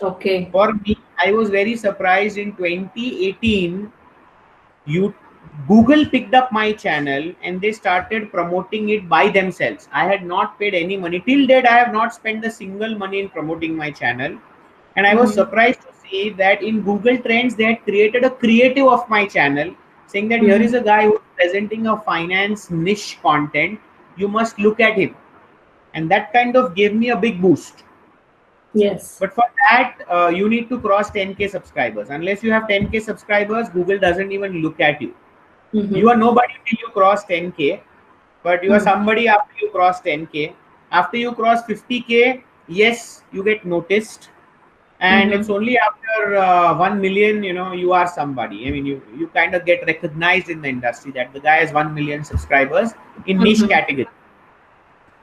[SPEAKER 1] Okay.
[SPEAKER 2] For me, I was very surprised in 2018. Google picked up my channel and they started promoting it by themselves. I had not paid any money. Till date, I have not spent a single money in promoting my channel. And I was surprised to see that in Google Trends, they had created a creative of my channel saying that here is a guy who is presenting a finance niche content. You must look at him. And that kind of gave me a big boost.
[SPEAKER 1] Yes.
[SPEAKER 2] But for that, you need to cross 10K subscribers. Unless you have 10K subscribers, Google doesn't even look at you. You are nobody till you cross 10K, but you are somebody after you cross 10K. After you cross 50K, yes, you get noticed. And it's only after 1 million, you are somebody. I mean, you kind of get recognized in the industry that the guy has 1 million subscribers in niche category.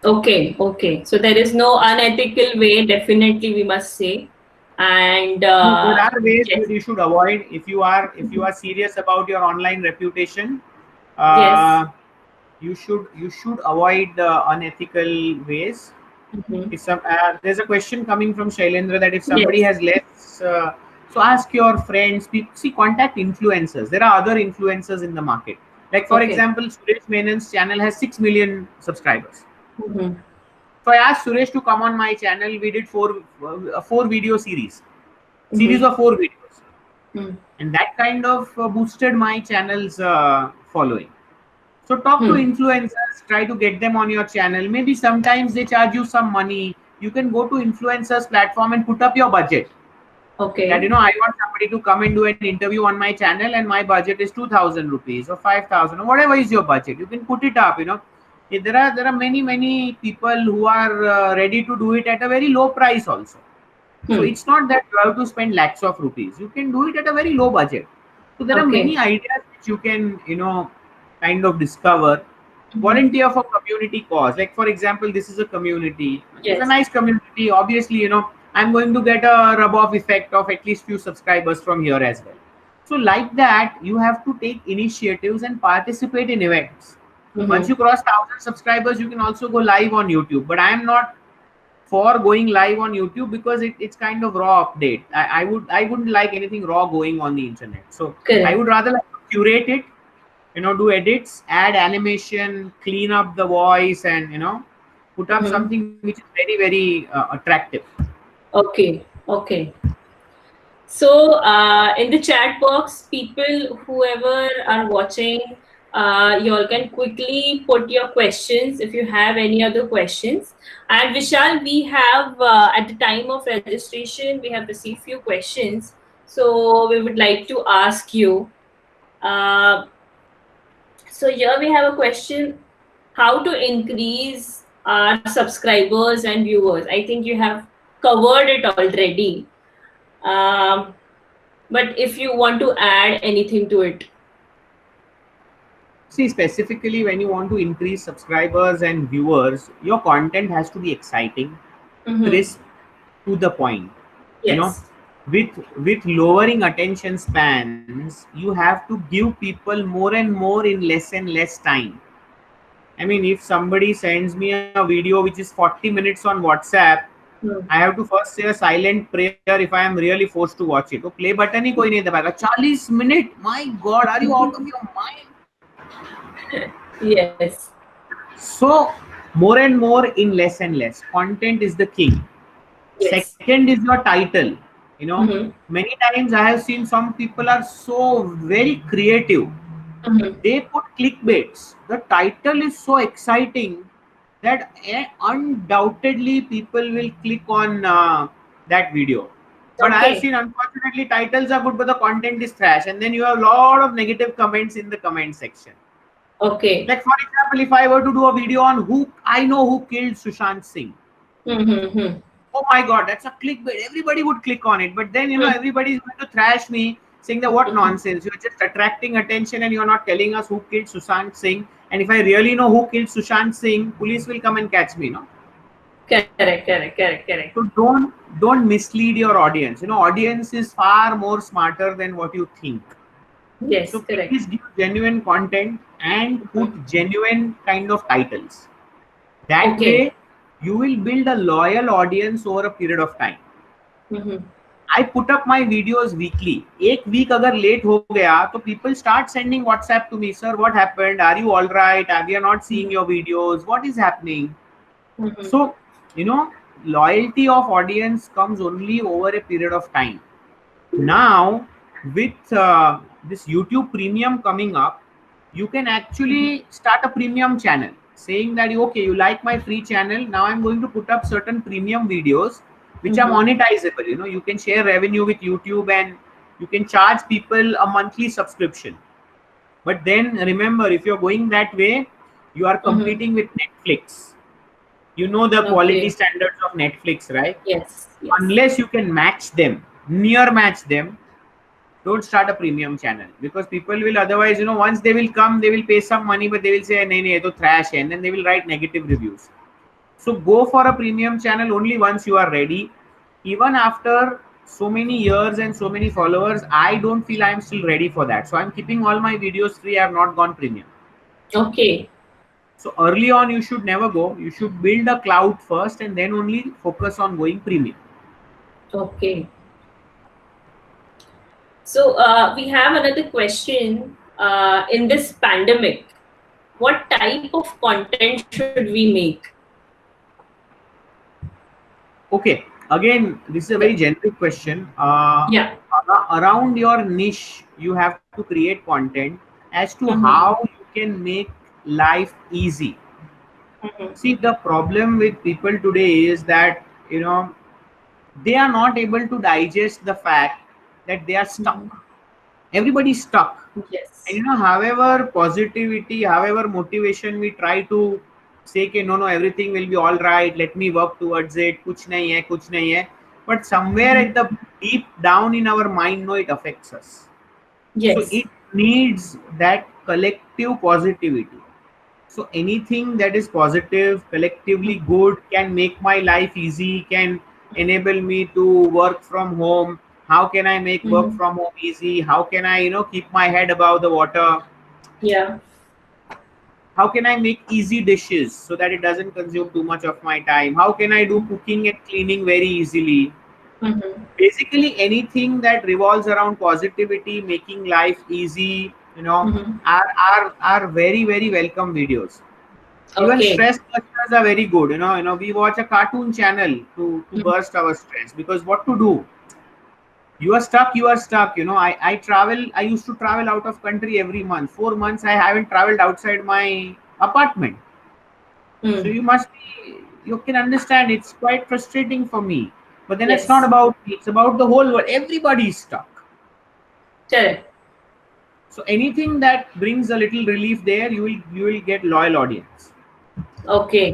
[SPEAKER 1] Okay. So there is no unethical way, definitely we must say. And
[SPEAKER 2] there are ways that you should avoid if you are serious about your online reputation. You should avoid the unethical ways.
[SPEAKER 1] Mhm.
[SPEAKER 2] If some there's a question coming from Shailendra that if somebody
[SPEAKER 1] Yes.
[SPEAKER 2] has less, so ask your friends. See, contact influencers. There are other influencers in the market. Like for
[SPEAKER 1] Okay.
[SPEAKER 2] example, Suresh Menon's channel has 6 million subscribers.
[SPEAKER 1] Mhm.
[SPEAKER 2] So I asked Suresh to come on my channel. We did four video series
[SPEAKER 1] Mhm.
[SPEAKER 2] of 4 videos,
[SPEAKER 1] Mhm.
[SPEAKER 2] and that kind of boosted my channel's following. So talk to
[SPEAKER 1] Hmm.
[SPEAKER 2] influencers, try to get them on your channel. Maybe sometimes they charge you some money. You can go to influencers platform and put up your budget. That
[SPEAKER 1] Okay.
[SPEAKER 2] I want somebody to come and do an interview on my channel, and my budget is 2,000 rupees or 5,000 or whatever is your budget. You can put it up. There are many people who are ready to do it at a very low price also. So
[SPEAKER 1] Hmm.
[SPEAKER 2] it's not that you have to spend lakhs of rupees. You can do it at a very low budget. So there are
[SPEAKER 1] Okay.
[SPEAKER 2] many ideas which you can, kind of discover.
[SPEAKER 1] Mhm.
[SPEAKER 2] Volunteer for community cause. Like for example, this is a community. It's a
[SPEAKER 1] Yes.
[SPEAKER 2] nice community. Obviously, I'm going to get a rub-off effect of at least few subscribers from here as well. So like that, you have to take initiatives and participate in events. Once
[SPEAKER 1] Mhm.
[SPEAKER 2] you cross 1,000 subscribers, you can also go live on YouTube. But I am not for going live on YouTube because it's kind of raw update. I wouldn't like anything raw going on the internet. So I
[SPEAKER 1] Correct.
[SPEAKER 2] would rather like to curate it, do edits, add animation, clean up the voice, and put up
[SPEAKER 1] Mhm.
[SPEAKER 2] something which is very attractive.
[SPEAKER 1] Okay. Okay. So, in the chat box, people, whoever are watching, you all can quickly put your questions if you have any other questions. And Vishal, we have, at the time of registration, we have received few questions. So, we would like to ask you. Uh, so, here we have a question: how to increase our subscribers and viewers? I think you have covered it already. Um, but if you want to add anything to it.
[SPEAKER 2] See, specifically when you want to increase subscribers and viewers, your content has to be exciting,
[SPEAKER 1] Mm-hmm.
[SPEAKER 2] crisp, to the point. You know,
[SPEAKER 1] Yes.
[SPEAKER 2] with lowering attention spans, you have to give people more and more in less and less time. I mean, if somebody sends me a video which is 40 minutes on WhatsApp,
[SPEAKER 1] Hmm.
[SPEAKER 2] I have to first say a silent prayer if I am really forced to watch it. तो play button ही कोई नहीं दबाएगा. 40 minute, my God, are you out of your mind?
[SPEAKER 1] Yes.
[SPEAKER 2] So more and more in less and less. Content is the king.
[SPEAKER 1] Yes.
[SPEAKER 2] Second is your title.
[SPEAKER 1] Mm-hmm.
[SPEAKER 2] Many times I have seen some people are so very creative.
[SPEAKER 1] Mm-hmm.
[SPEAKER 2] They put clickbaits. The title is so exciting that undoubtedly people will click on that video. But I have
[SPEAKER 1] Okay.
[SPEAKER 2] seen, unfortunately, titles are good, but the content is trash, and then you have a lot of negative comments in the comment section.
[SPEAKER 1] Okay.
[SPEAKER 2] Like for example, if I were to do a video on who I know who killed Sushant Singh,
[SPEAKER 1] Mm-hmm.
[SPEAKER 2] oh my God, that's a clickbait. Everybody would click on it, but then everybody is going to thrash me, saying that what
[SPEAKER 1] Mm-hmm.
[SPEAKER 2] nonsense. You're just attracting attention, and you're not telling us who killed Sushant Singh. And if I really know who killed Sushant Singh, police will come and catch me.
[SPEAKER 1] Correct. Correct. Correct. Correct.
[SPEAKER 2] So don't mislead your audience. Audience is far more smarter than what you think.
[SPEAKER 1] Yes.
[SPEAKER 2] So
[SPEAKER 1] Correct.
[SPEAKER 2] please give genuine content and put
[SPEAKER 1] Mm-hmm.
[SPEAKER 2] genuine kind of titles. That
[SPEAKER 1] Okay.
[SPEAKER 2] way, you will build a loyal audience over a period of time.
[SPEAKER 1] Mm-hmm.
[SPEAKER 2] I put up my videos weekly. एक week अगर late हो गया तो people start sending WhatsApp to me, sir, what happened? Are you all right? We are not seeing your videos. What is happening?
[SPEAKER 1] Mm-hmm.
[SPEAKER 2] So, you know, loyalty of audience comes only over a period of time. Now, with this YouTube Premium coming up, you can actually start a premium channel saying that, okay, you like my free channel. Now I'm going to put up certain premium videos which are
[SPEAKER 1] Mm-hmm.
[SPEAKER 2] monetizable. You can share revenue with YouTube and you can charge people a monthly subscription. But then remember, if you're going that way, you are
[SPEAKER 1] Mm-hmm.
[SPEAKER 2] competing with Netflix. The quality
[SPEAKER 1] Okay.
[SPEAKER 2] standards of Netflix, right?
[SPEAKER 1] Yes. Yes.
[SPEAKER 2] Unless you can match them, near match them, don't start a premium channel, because people will otherwise, once they will come, they will pay some money, but they will say, nahi, nahi, ye to trash hai, and then they will write negative reviews. So go for a premium channel only once you are ready. Even after so many years and so many followers, I don't feel I'm still ready for that. So I'm keeping all my videos free. I have not gone premium.
[SPEAKER 1] Okay.
[SPEAKER 2] So early on, you should never go. You should build a cloud first and then only focus on going premium.
[SPEAKER 1] Okay. So we have another question. In this pandemic, what type of content should we make?
[SPEAKER 2] Okay, again, this is a very generic question.
[SPEAKER 1] Yeah.
[SPEAKER 2] Around your niche, you have to create content as to
[SPEAKER 1] Mm-hmm.
[SPEAKER 2] how you can make life easy.
[SPEAKER 1] Mm-hmm.
[SPEAKER 2] See, the problem with people today is that, you know, they are not able to digest the fact that they are stuck.
[SPEAKER 1] Mm-hmm.
[SPEAKER 2] Everybody's stuck. And
[SPEAKER 1] Yes.
[SPEAKER 2] you know, however positivity, however motivation we try to say कि no, everything will be all right, let me work towards it, कुछ नहीं है, कुछ नहीं है. But somewhere
[SPEAKER 1] Mm-hmm.
[SPEAKER 2] at the deep down in our mind, no, it affects us. So
[SPEAKER 1] Yes.
[SPEAKER 2] it needs that collective positivity. So anything that is positive, collectively good, can make my life easy, can enable me to work from home. How can I make work
[SPEAKER 1] Mm-hmm.
[SPEAKER 2] from home easy? How can I, you know, keep my head above the water?
[SPEAKER 1] Yeah.
[SPEAKER 2] How can I make easy dishes so that it doesn't consume too much of my time? How can I do cooking and cleaning very easily?
[SPEAKER 1] Mm-hmm.
[SPEAKER 2] Basically anything that revolves around positivity, making life easy, you know,
[SPEAKER 1] Mm-hmm.
[SPEAKER 2] are very welcome videos. Even
[SPEAKER 1] Okay.
[SPEAKER 2] stress busters are very good. You know, we watch a cartoon channel to
[SPEAKER 1] Mm-hmm.
[SPEAKER 2] burst our stress, because what to do? You are stuck. You are stuck. You know, I travel. I used to travel out of country every month. 4 months I haven't traveled outside my apartment. So
[SPEAKER 1] Mm.
[SPEAKER 2] you must be. You can understand. It's quite frustrating for me. But then it's not
[SPEAKER 1] Yes.
[SPEAKER 2] about me. It's about the whole world. Everybody is stuck.
[SPEAKER 1] Correct.
[SPEAKER 2] So anything that brings a little relief there, you will get loyal audience.
[SPEAKER 1] Okay.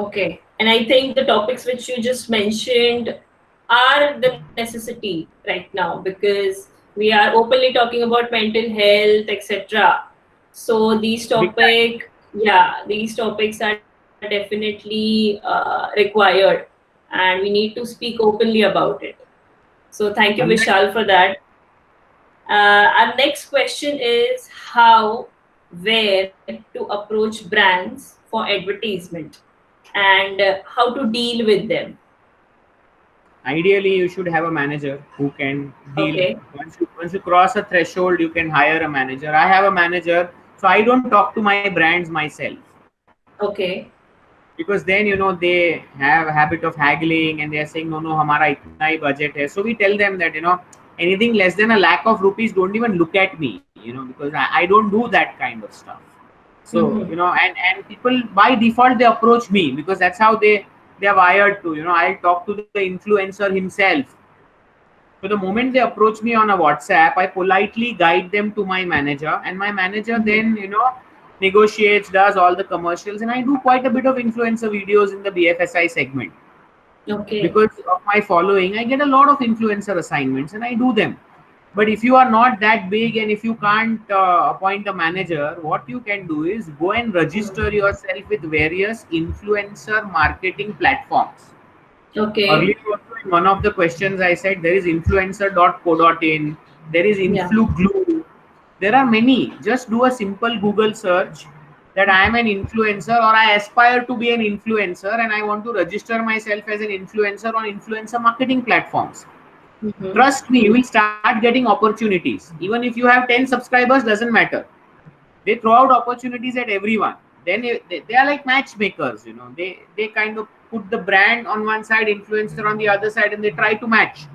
[SPEAKER 1] Okay. And I think the topics which you just mentioned are the necessity right now, because we are openly talking about mental health, etc. So these
[SPEAKER 2] Big time.
[SPEAKER 1] topic, yeah, these topics are definitely required, and we need to speak openly about it. So thank you, Vishal, for that. Our next question is how, where to approach brands for advertisement, and how to deal with them.
[SPEAKER 2] Ideally, you should have a manager who can deal.
[SPEAKER 1] Okay.
[SPEAKER 2] Once you cross a threshold, you can hire a manager. I have a manager, so I don't talk to my brands myself,
[SPEAKER 1] Okay.
[SPEAKER 2] because then they have a habit of haggling and they are saying no, हमारा इतना ही budget है. So we tell them that anything less than a lakh of rupees, don't even look at me, because I don't do that kind of stuff. So
[SPEAKER 1] Mm-hmm.
[SPEAKER 2] and people by default they approach me because that's how they are wired to. I'll talk to the influencer himself. So the moment they approach me on a WhatsApp, I politely guide them to my manager, and my manager
[SPEAKER 1] Mm-hmm.
[SPEAKER 2] then negotiates, does all the commercials, and I do quite a bit of influencer videos in the BFSI segment.
[SPEAKER 1] Okay.
[SPEAKER 2] Because of my following, I get a lot of influencer assignments, and I do them. But if you are not that big and if you can't appoint a manager, what you can do is go and register
[SPEAKER 1] Mm.
[SPEAKER 2] yourself with various influencer marketing platforms.
[SPEAKER 1] Okay.
[SPEAKER 2] Earlier also in one of the questions I said there is influencer.co.in, there is
[SPEAKER 1] Yeah.
[SPEAKER 2] InfluGlue. There are many. Just do a simple Google search that I am an influencer or I aspire to be an influencer and I want to register myself as an influencer on influencer marketing platforms.
[SPEAKER 1] Mm-hmm.
[SPEAKER 2] Trust me, you will start getting opportunities. Even if you have 10 subscribers, doesn't matter. They throw out opportunities at everyone. Then they are like matchmakers. They kind of put the brand on one side, influencer on the other side, and they try to match.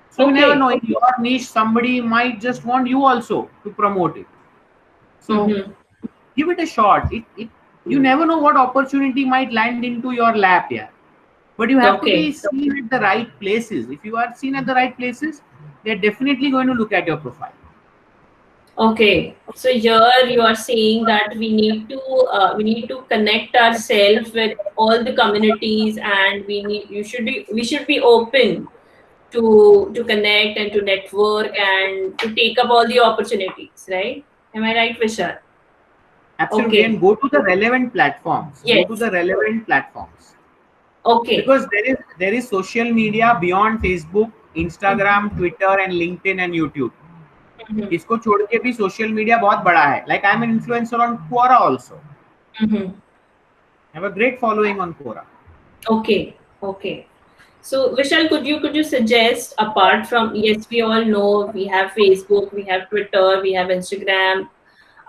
[SPEAKER 2] So you never
[SPEAKER 1] Okay.
[SPEAKER 2] know, in your niche somebody might just want you also to promote it. So
[SPEAKER 1] Mm-hmm.
[SPEAKER 2] give it a shot. It You never know what opportunity might land into your lap. Yeah, but you have to be
[SPEAKER 1] Okay.
[SPEAKER 2] seen at the right places. If you are seen at the right places, they're definitely going to look at your profile.
[SPEAKER 1] Okay. So here you are saying that we need to connect ourselves with all the communities, and we should be open to connect and to network and to take up all the opportunities, right? Am I right, Vishal?
[SPEAKER 2] Absolutely, and
[SPEAKER 1] Okay.
[SPEAKER 2] go to the relevant platforms. Go to
[SPEAKER 1] Yes.
[SPEAKER 2] the relevant platforms,
[SPEAKER 1] Okay.
[SPEAKER 2] because there is social media beyond Facebook, Instagram, Twitter, and LinkedIn and YouTube.
[SPEAKER 1] Mm-hmm.
[SPEAKER 2] इसको छोड़ के भी social media बहुत बड़ा है. Like I'm an influencer on Quora also.
[SPEAKER 1] Mm-hmm.
[SPEAKER 2] Have a great following on Quora.
[SPEAKER 1] Okay, okay. So Vishal, could you suggest, apart from, yes, we all know we have Facebook, we have Twitter, we have Instagram.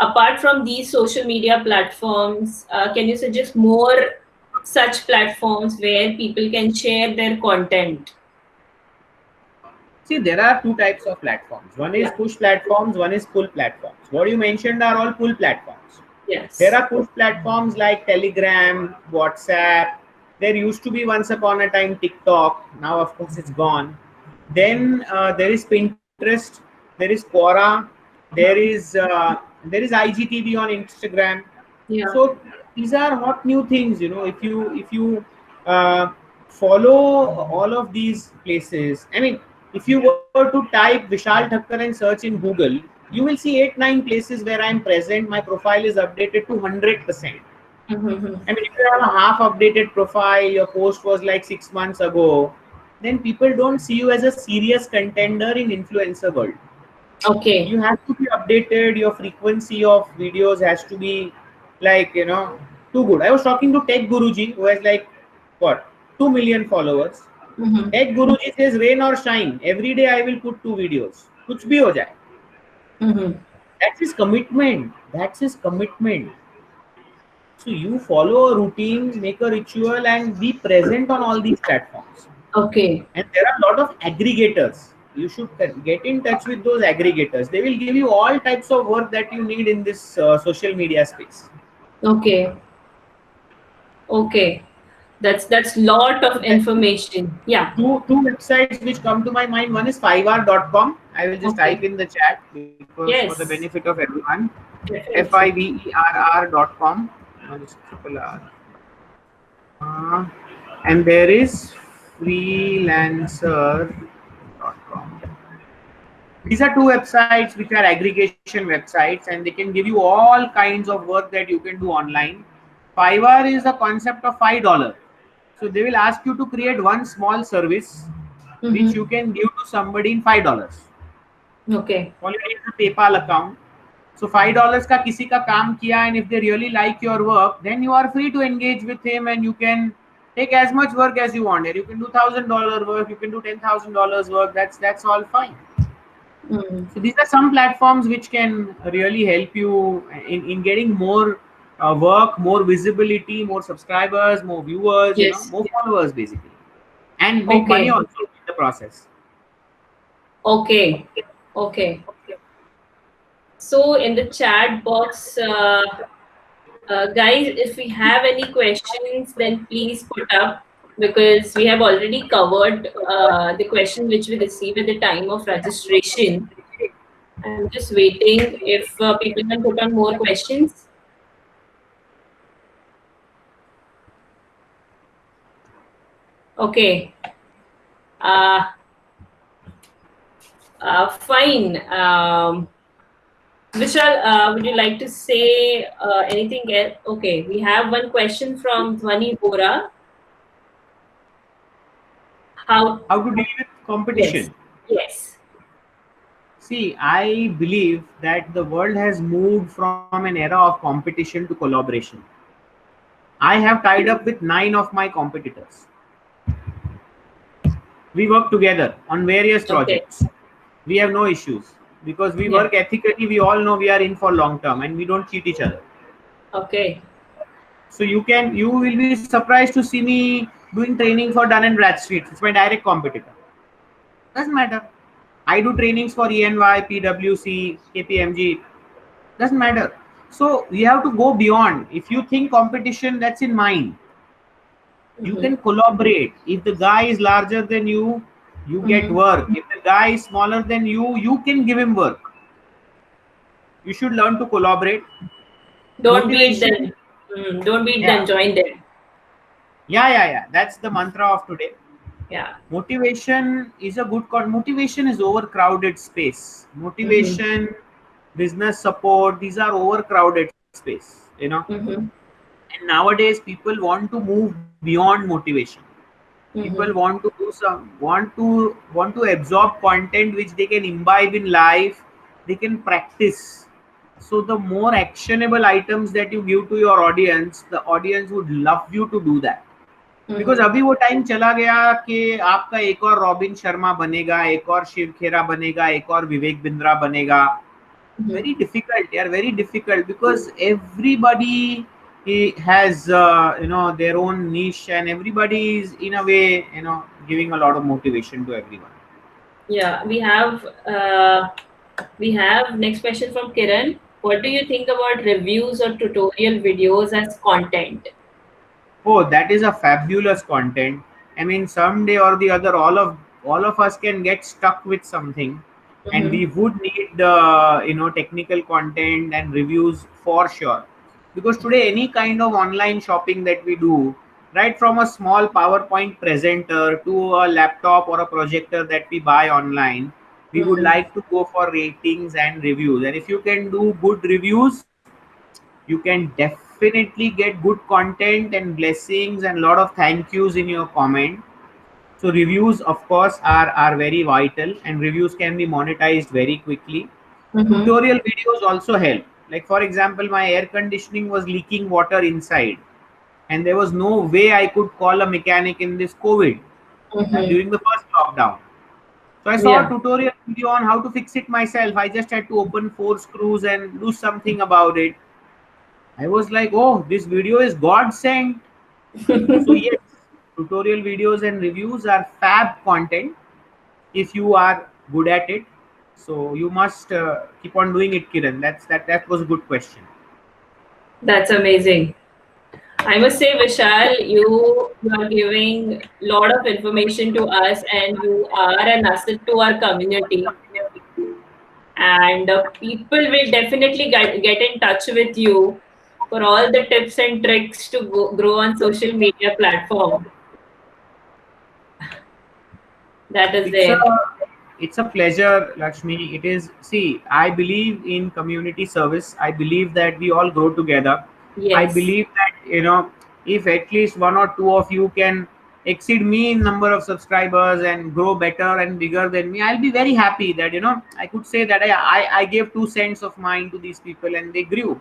[SPEAKER 1] Apart from these social media platforms, can you suggest more such platforms where people can share their content?
[SPEAKER 2] See, there are two types of platforms. One is
[SPEAKER 1] Yeah.
[SPEAKER 2] push platforms, one is pull platforms. What you mentioned are all pull platforms. There
[SPEAKER 1] Yes.
[SPEAKER 2] are push platforms like Telegram, WhatsApp. There used to be once upon a time TikTok. Now, of course, it's gone. Then there is Pinterest. There is Quora. There is IGTV on Instagram.
[SPEAKER 1] Yeah.
[SPEAKER 2] So these are hot new things. If you uh, follow all of these places, I mean, if you were to type Vishal Thakkar and search in Google, you will see 8-9 places where I'm present. My profile is updated to 100%.
[SPEAKER 1] Mm-hmm.
[SPEAKER 2] I mean, if you have a half updated profile, your post was like 6 months ago, then people don't see you as a serious contender in influencer world.
[SPEAKER 1] Okay.
[SPEAKER 2] You have to be updated. Your frequency of videos has to be like, too good. I was talking to Tech Guruji, who has like what, 2 million followers.
[SPEAKER 1] Mm-hmm.
[SPEAKER 2] Tech Guruji says rain or shine, every day I will put 2 videos. Kuch bhi ho jaye.
[SPEAKER 1] Mm-hmm.
[SPEAKER 2] That's his commitment. That's his commitment. So you follow a routine, make a ritual, and be present on all these platforms.
[SPEAKER 1] Okay.
[SPEAKER 2] And there are a lot of aggregators. You should get in touch with those aggregators. They will give you all types of work that you need in this social media space.
[SPEAKER 1] Okay. Okay. That's lot of information. Yeah.
[SPEAKER 2] Two websites which come to my mind. One is fiverr.com. I will just type
[SPEAKER 1] Okay.
[SPEAKER 2] in the chat because for the benefit
[SPEAKER 1] Yes.
[SPEAKER 2] of everyone.
[SPEAKER 1] Definitely.
[SPEAKER 2] fiverr.com. One is triple R. Uh, and there is freelancer.com. These are two websites which are aggregation websites, and they can give you all kinds of work that you can do online. Fiverr is the concept of $5. So they will ask you to create one small service which
[SPEAKER 1] Mm-hmm.
[SPEAKER 2] you can give to somebody in $5.
[SPEAKER 1] Okay.
[SPEAKER 2] All you need is a PayPal account. So $5 का किसी का काम किया, and if they really like your work, then you are free to engage with him, and you can take as much work as you want. And you can do $1,000 work, you can do $10,000 work. That's all fine.
[SPEAKER 1] Mm.
[SPEAKER 2] So these are some platforms which can really help you in getting more work, more visibility, more subscribers, more viewers,
[SPEAKER 1] Yes.
[SPEAKER 2] more followers basically, and make money
[SPEAKER 1] Okay.
[SPEAKER 2] also in the process.
[SPEAKER 1] Okay. Okay. So in the chat box, guys, if we have any questions, then please put up, because we have already covered the question which we received at the time of registration. I'm just waiting if people can put on more questions. Okay. Uh, fine. Vishal, would you like to say anything else? Okay, we have one question from Dhwani Bora. How?
[SPEAKER 2] How to deal with
[SPEAKER 1] Yes.
[SPEAKER 2] competition?
[SPEAKER 1] Yes.
[SPEAKER 2] See, I believe that the world has moved from an era of competition to collaboration. I have tied up with 9 of my competitors. We work together on various
[SPEAKER 1] Okay.
[SPEAKER 2] projects. We have no issues because we
[SPEAKER 1] Yeah.
[SPEAKER 2] work ethically. We all know we are in for long term, and we don't cheat each other.
[SPEAKER 1] Okay.
[SPEAKER 2] So you will be surprised to see me doing training for Dun and Bradstreet. It's my direct competitor. Doesn't matter. I do trainings for ENY, PwC, KPMG. Doesn't matter. So you have to go beyond. If you think competition, that's in mind. You
[SPEAKER 1] Mm-hmm.
[SPEAKER 2] can collaborate. If the guy is larger than you get
[SPEAKER 1] Mm-hmm.
[SPEAKER 2] work. If the guy is smaller than you can give him work. You should learn to collaborate.
[SPEAKER 1] Don't beat
[SPEAKER 2] Motivation.
[SPEAKER 1] them. Don't beat them.
[SPEAKER 2] Yeah.
[SPEAKER 1] Join them.
[SPEAKER 2] Yeah. That's the mantra of today.
[SPEAKER 1] Yeah.
[SPEAKER 2] Motivation is a motivation is overcrowded space.
[SPEAKER 1] Mm-hmm.
[SPEAKER 2] Motivation, business support, these are overcrowded space.
[SPEAKER 1] Mm-hmm.
[SPEAKER 2] And nowadays people want to move beyond motivation. People
[SPEAKER 1] Mm-hmm.
[SPEAKER 2] want to do some want to absorb content which they can imbibe in life. They can practice. So the more actionable items that you give to your audience, the audience would love you to do that. Because
[SPEAKER 1] Mm-hmm.
[SPEAKER 2] अभी वो time चला गया कि आपका एक और robin Sharma बनेगा, एक और शिव खेरा बनेगा, एक और विवेक बिंद्रा बनेगा.
[SPEAKER 1] Mm-hmm.
[SPEAKER 2] Very difficult, yeah, very difficult, because everybody has their own niche, and everybody is in a way giving a lot of motivation to everyone.
[SPEAKER 1] Yeah, we have next question from Kiran. What do you think about reviews or tutorial videos as content?
[SPEAKER 2] Oh, that is a fabulous content. I mean, someday or the other, all of us can get stuck with something, and
[SPEAKER 1] Mm-hmm.
[SPEAKER 2] we would need technical content and reviews for sure. Because today, any kind of online shopping that we do, right from a small PowerPoint presenter to a laptop or a projector that we buy online, we would
[SPEAKER 1] Mm-hmm.
[SPEAKER 2] like to go for ratings and reviews. And if you can do good reviews, you can definitely get good content and blessings and a lot of thank yous in your comment. So reviews of course are very vital, and reviews can be monetized very quickly.
[SPEAKER 1] Mm-hmm.
[SPEAKER 2] Tutorial videos also help. Like for example, my air conditioning was leaking water inside, and there was no way I could call a mechanic in this COVID
[SPEAKER 1] Mm-hmm.
[SPEAKER 2] during the first lockdown. So I saw a
[SPEAKER 1] Yeah.
[SPEAKER 2] tutorial video on how to fix it myself. I just had to open 4 screws and do something about it. I was like, oh, this video is God sent. So yes, tutorial videos and reviews are fab content if you are good at it. So you must keep on doing it, Kiran. That was a good question.
[SPEAKER 1] That's amazing. I must say, Vishal, you are giving a lot of information to us, and you are an asset to our community. And people will definitely get in touch with you for all the tips and tricks to grow on social media platform. That is
[SPEAKER 2] It's a
[SPEAKER 1] there.
[SPEAKER 2] it's a pleasure, Lakshmi. It is. See, I believe in community service. I believe that we all grow together. I
[SPEAKER 1] Yes.
[SPEAKER 2] believe that if at least one or two of you can exceed me in number of subscribers and grow better and bigger than me, I'll be very happy that I could say that I gave 2 cents of mine to these people and they grew.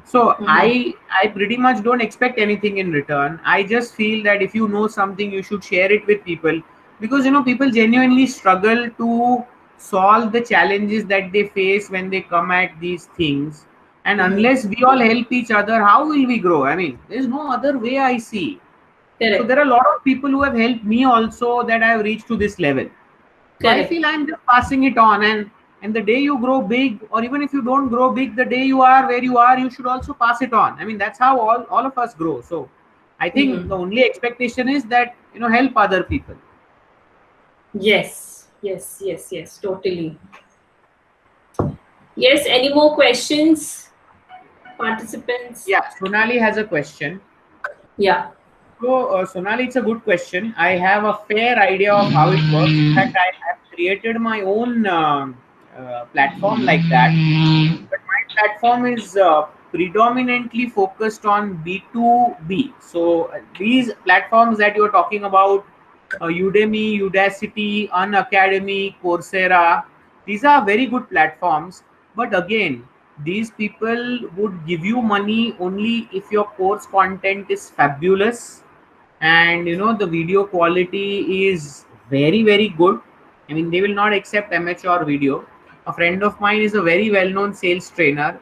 [SPEAKER 2] So
[SPEAKER 1] Mm-hmm.
[SPEAKER 2] I pretty much don't expect anything in return. I just feel that if you know something, you should share it with people, because people genuinely struggle to solve the challenges that they face when they come at these things. And
[SPEAKER 1] Mm-hmm.
[SPEAKER 2] unless we all help each other, how will we grow? I mean, there's no other way I see. So
[SPEAKER 1] Correct.
[SPEAKER 2] there are a lot of people who have helped me also, that I have reached to this level. So I
[SPEAKER 1] Correct.
[SPEAKER 2] feel I'm just passing it on, and the day you grow big, or even if you don't grow big, the day you are where you are, you should also pass it on. I mean, that's how all of us grow. So I think
[SPEAKER 1] Mm-hmm.
[SPEAKER 2] the only expectation is that help other people.
[SPEAKER 1] Yes. Yes. Yes. Yes. Totally. Yes. Any more questions, participants?
[SPEAKER 2] Yeah, Sonali has a question.
[SPEAKER 1] Yeah.
[SPEAKER 2] So, Sonali, it's a good question. I have a fair idea of how it works. In fact, I have created my own platform like that. But my platform is predominantly focused on B2B. So, these platforms that you're talking about, Udemy, Udacity, Unacademy, Coursera, these are very good platforms. But again, these people would give you money only if your course content is fabulous, and the video quality is very very good. I mean, they will not accept amateur video. A friend of mine is a very well known sales trainer,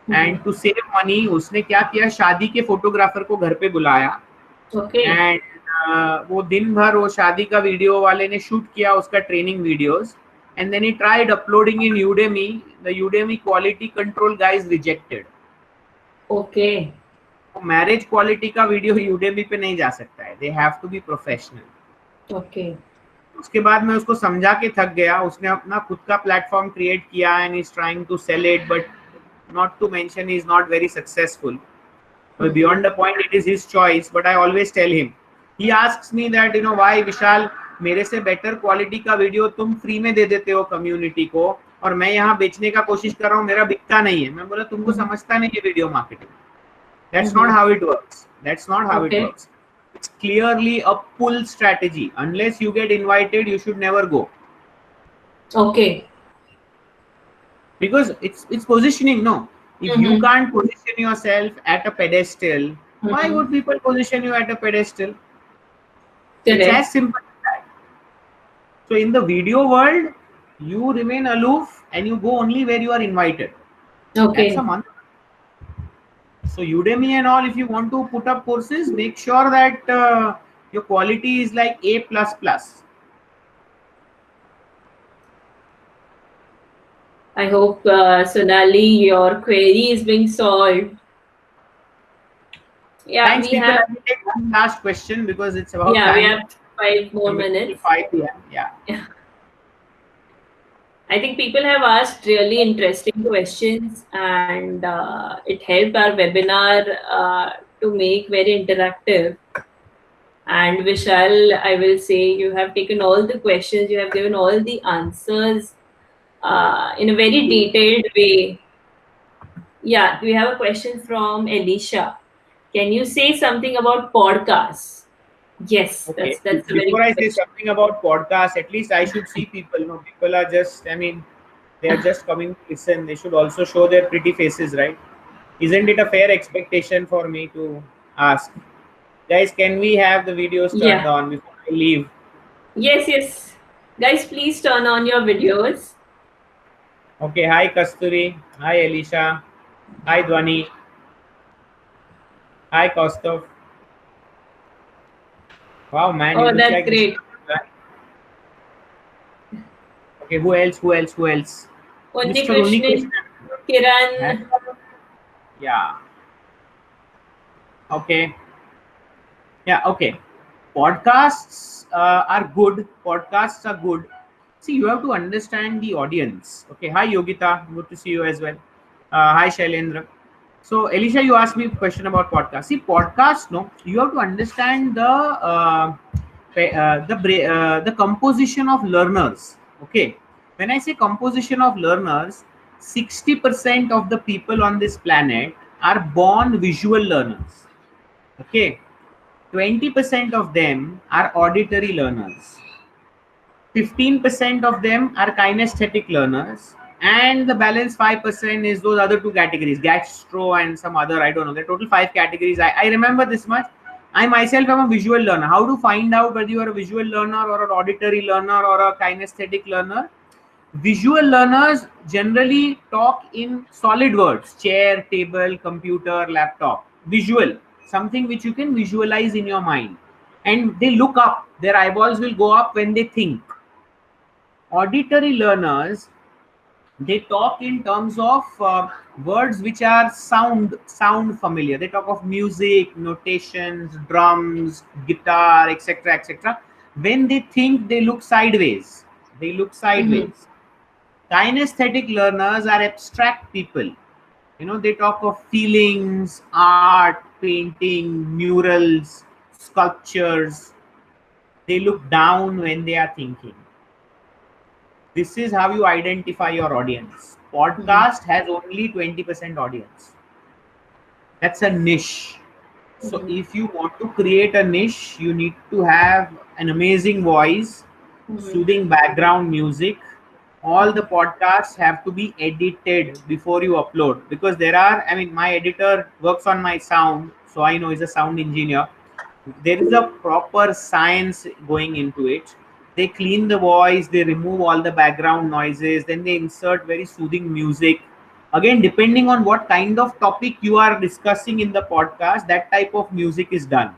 [SPEAKER 1] Mm-hmm.
[SPEAKER 2] and to save money उसने क्या किया, शादी के photographer को घर पे बुलाया,
[SPEAKER 1] Okay.
[SPEAKER 2] And वो दिन भर वो शादी का वीडियो वाले ने शूट किया उसका training videos, and then he tried uploading in Udemy. The Udemy quality control guys rejected.
[SPEAKER 1] Okay.
[SPEAKER 2] Marriage quality का वीडियो यूडेमी पे नहीं जा सकता है, they have to be professional.
[SPEAKER 1] Okay.
[SPEAKER 2] उसके बाद मैं उसको समझा के थक गया. उसने अपना खुद का प्लेटफॉर्म क्रिएट किया and is trying to sell it, but not to mention he is not very successful. But
[SPEAKER 1] Mm-hmm.
[SPEAKER 2] beyond the point, it is his choice. But I always tell him, he asks me that why विशाल मेरे से better quality का video तुम free में दे देते हो community को, और मैं यहाँ बेचने का कोशिश कर रहा हूँ, मेरा बिकता नहीं है. मैं बोला तुमको
[SPEAKER 1] Mm-hmm.
[SPEAKER 2] समझता नहीं है video marketing. That's not
[SPEAKER 1] Mm-hmm.
[SPEAKER 2] how it works. That's not how it
[SPEAKER 1] Okay.
[SPEAKER 2] works. It's clearly a pull strategy. Unless you get invited, you should never go.
[SPEAKER 1] Okay.
[SPEAKER 2] because it's positioning. No, if you
[SPEAKER 1] Mm-hmm.
[SPEAKER 2] can't position yourself at a pedestal, why
[SPEAKER 1] Mm-hmm.
[SPEAKER 2] would people position you at a pedestal? It's
[SPEAKER 1] Correct.
[SPEAKER 2] as simple as that. So in the video world, you remain aloof and you go only where you are invited. That's a
[SPEAKER 1] Okay.
[SPEAKER 2] month. So Udemy and all, if you want to put up courses, make sure that your quality is like A plus plus.
[SPEAKER 1] I hope, Sonali, your query is being solved. Yeah,
[SPEAKER 2] Thanks,
[SPEAKER 1] we
[SPEAKER 2] people.
[SPEAKER 1] have
[SPEAKER 2] I will take one last question because it's about
[SPEAKER 1] yeah, we
[SPEAKER 2] time.
[SPEAKER 1] have 5 more
[SPEAKER 2] I'm waiting till
[SPEAKER 1] minutes.
[SPEAKER 2] 5 p.m. Yeah.
[SPEAKER 1] I think people have asked really interesting questions, and it helped our webinar to make very interactive. And Vishal, I will say you have taken all the questions, you have given all the answers in a very detailed way. Yeah, we have a question from Elisha. Can you say something about podcasts? Yes,
[SPEAKER 2] Okay.
[SPEAKER 1] that's a very
[SPEAKER 2] Before
[SPEAKER 1] good
[SPEAKER 2] I say
[SPEAKER 1] question.
[SPEAKER 2] something about podcast, at least I should see people. No, people are just, I mean, they are just coming to listen. They should also show their pretty faces, right? Isn't it a fair expectation for me to ask, guys, can we have the videos turned
[SPEAKER 1] Yeah.
[SPEAKER 2] on before I leave?
[SPEAKER 1] Yes, yes. Guys, please turn on your videos.
[SPEAKER 2] Okay. Hi, Kasturi. Hi, Elisha. Hi, Dwani. Hi, Kostov. Wow, man, you
[SPEAKER 1] Oh,
[SPEAKER 2] look
[SPEAKER 1] that's
[SPEAKER 2] like Mr.
[SPEAKER 1] great.
[SPEAKER 2] Right? Okay, who else? Who else? Who else? Mr.
[SPEAKER 1] Unnikrishnan,
[SPEAKER 2] Unikrishnan. Huh?
[SPEAKER 1] Kiran.
[SPEAKER 2] Yeah. Okay. Yeah. Okay. Podcasts are good. Podcasts are good. See, you have to understand the audience. Okay. Hi, Yogita. Good to see you as well. Hi, Shailendra. So, Elisha, you asked me a question about podcasts. See, podcasts, no, you have to understand the composition of learners. Okay. When I say composition of learners, 60% of the people on this planet are born visual learners. Okay, 20% of them are auditory learners, 15% of them are kinesthetic learners, and the balance 5% is those other two categories, gastro and some other, I don't know, the total 5 categories. I remember this much. I myself am a visual learner. How to find out whether you are a visual learner or an auditory learner or a kinesthetic learner? Visual learners generally talk in solid words: chair, table, computer, laptop. Visual, something which you can visualize in your mind. And they look up, their eyeballs will go up when they think. Auditory learners, they talk in terms of words which are sound familiar. They talk of music, notations, drums, guitar, etc., etc. When they think, they look sideways. They look
[SPEAKER 1] Mhm.
[SPEAKER 2] sideways. Kinesthetic learners are abstract people. You know, they talk of feelings, art, painting, murals, sculptures. They look down when they are thinking. This is how you identify your audience.
[SPEAKER 1] Mhm.
[SPEAKER 2] Podcast has only 20% audience. That's a niche. So
[SPEAKER 1] Mhm.
[SPEAKER 2] if you want to create a niche, you need to have an amazing voice,
[SPEAKER 1] Mhm.
[SPEAKER 2] soothing background music. All the podcasts have to be edited before you upload, because there are, I mean, my editor works on my sound, so I know he's a sound engineer. There is a proper science going into it. They clean the voice, they remove all the background noises, then they insert very soothing music. Again, depending on what kind of topic you are discussing in the podcast, that type of music is done.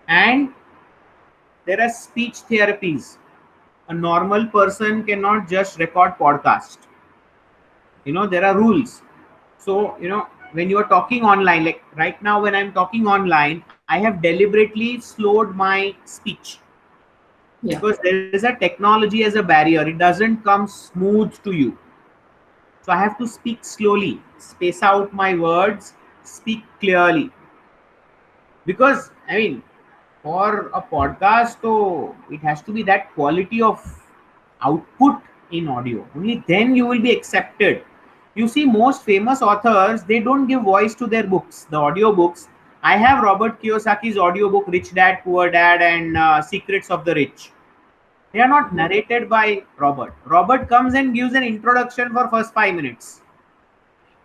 [SPEAKER 2] And there are speech therapies. A normal person cannot just record podcast. You know, there are rules. So, you know, when you are talking online, like right now when I'm talking online, I have deliberately slowed my speech,
[SPEAKER 1] Yeah.
[SPEAKER 2] because there is a technology as a barrier. It doesn't come smooth to you. So I have to speak slowly, space out my words, speak clearly. Because, I mean, for a podcast, so it has to be that quality of output in audio. Only then you will be accepted. You see, most famous authors, they don't give voice to their books, the audio books. I have Robert Kiyosaki's audio book, Rich Dad, Poor Dad, and Secrets of the Rich. They are not narrated by Robert. Robert comes and gives an introduction for first 5 minutes.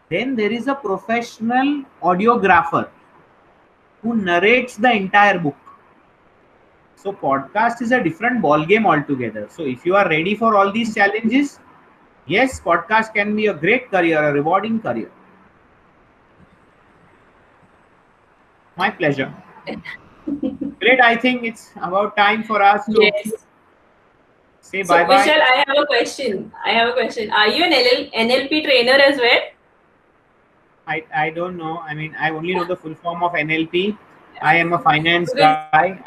[SPEAKER 2] Then there is a professional audiographer who narrates the entire book. So podcast is a different ball game altogether. So if you are ready for all these challenges, yes, podcast can be a great career, a rewarding career. My pleasure. Great. I think it's about time for us to
[SPEAKER 1] Yes.
[SPEAKER 2] say
[SPEAKER 1] So,
[SPEAKER 2] bye bye.
[SPEAKER 1] Vishal, I have a question. Are you an NLP trainer as well?
[SPEAKER 2] I don't know. I mean, I only know the full form of NLP. I am a finance
[SPEAKER 1] Because
[SPEAKER 2] guy.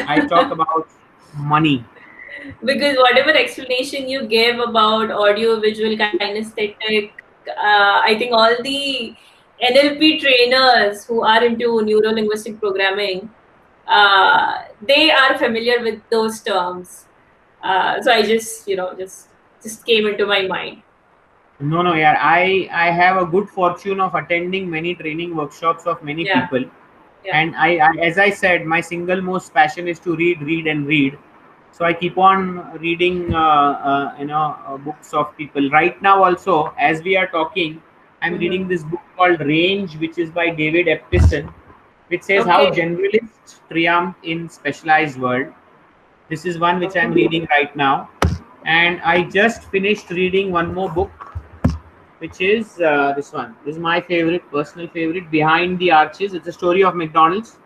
[SPEAKER 2] I talk about money.
[SPEAKER 1] because whatever explanation you gave about audio visual kinesthetic, I think all the NLP trainers who are into neuro linguistic programming, they are familiar with those terms. So I just just came into my mind.
[SPEAKER 2] No, no, yeah. I have a good fortune of attending many training workshops of many
[SPEAKER 1] Yeah,
[SPEAKER 2] people,
[SPEAKER 1] yeah.
[SPEAKER 2] and as I said, my single most passion is to read, read, and read. So I keep on reading, books of people. Right now, also as we are talking, I'm reading
[SPEAKER 1] Hmm.
[SPEAKER 2] this book called Range, which is by David Epstein, which says how
[SPEAKER 1] Okay.
[SPEAKER 2] generalists triumph in specialized world. This is one which I'm
[SPEAKER 1] Okay.
[SPEAKER 2] reading right now, and I just finished reading one more book, which is this one. This is my favorite, personal favorite, Behind the Arches. It's a story of McDonald's.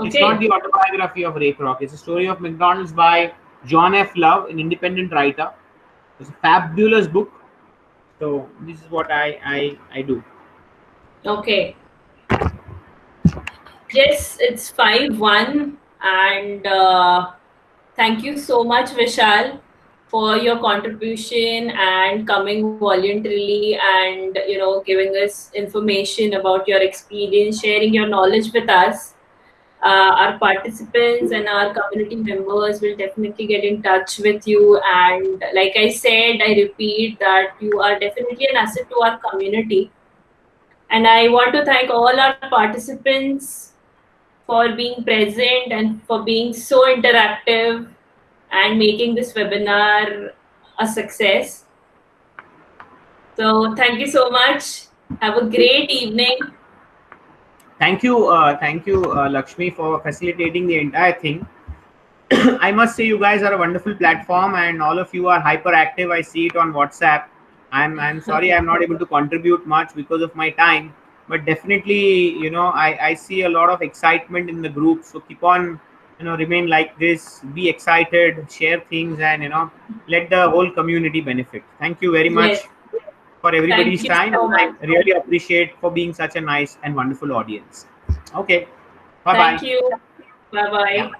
[SPEAKER 2] It's not
[SPEAKER 1] Okay.
[SPEAKER 2] the autobiography of Ray Kroc. It's a story of McDonald's by John F. Love, an independent writer. It's a fabulous book. So this is what I do.
[SPEAKER 1] Okay. Yes, it's 5-1, and thank you so much, Vishal, for your contribution and coming voluntarily and giving us information about your experience, sharing your knowledge with us. Our participants and our community members will definitely get in touch with you. And like I said, I repeat that you are definitely an asset to our community. And I want to thank all our participants for being present and for being so interactive and making this webinar a success. So, thank you so much. Have a great evening.
[SPEAKER 2] Thank you, Lakshmi, for facilitating the entire thing. I must say, you guys are a wonderful platform, and all of you are hyperactive. I see it on WhatsApp. I'm sorry I'm not able to contribute much because of my time, but definitely, I see a lot of excitement in the group. So keep on, remain like this. Be excited, share things, and let the whole community benefit. Thank you very
[SPEAKER 1] Yes,
[SPEAKER 2] much for
[SPEAKER 1] thank
[SPEAKER 2] everybody's
[SPEAKER 1] you
[SPEAKER 2] time,
[SPEAKER 1] so
[SPEAKER 2] and I
[SPEAKER 1] much.
[SPEAKER 2] really appreciate for being such a nice and wonderful audience. Okay, bye
[SPEAKER 1] Thank
[SPEAKER 2] bye.
[SPEAKER 1] you. Bye
[SPEAKER 2] Yeah.
[SPEAKER 1] bye.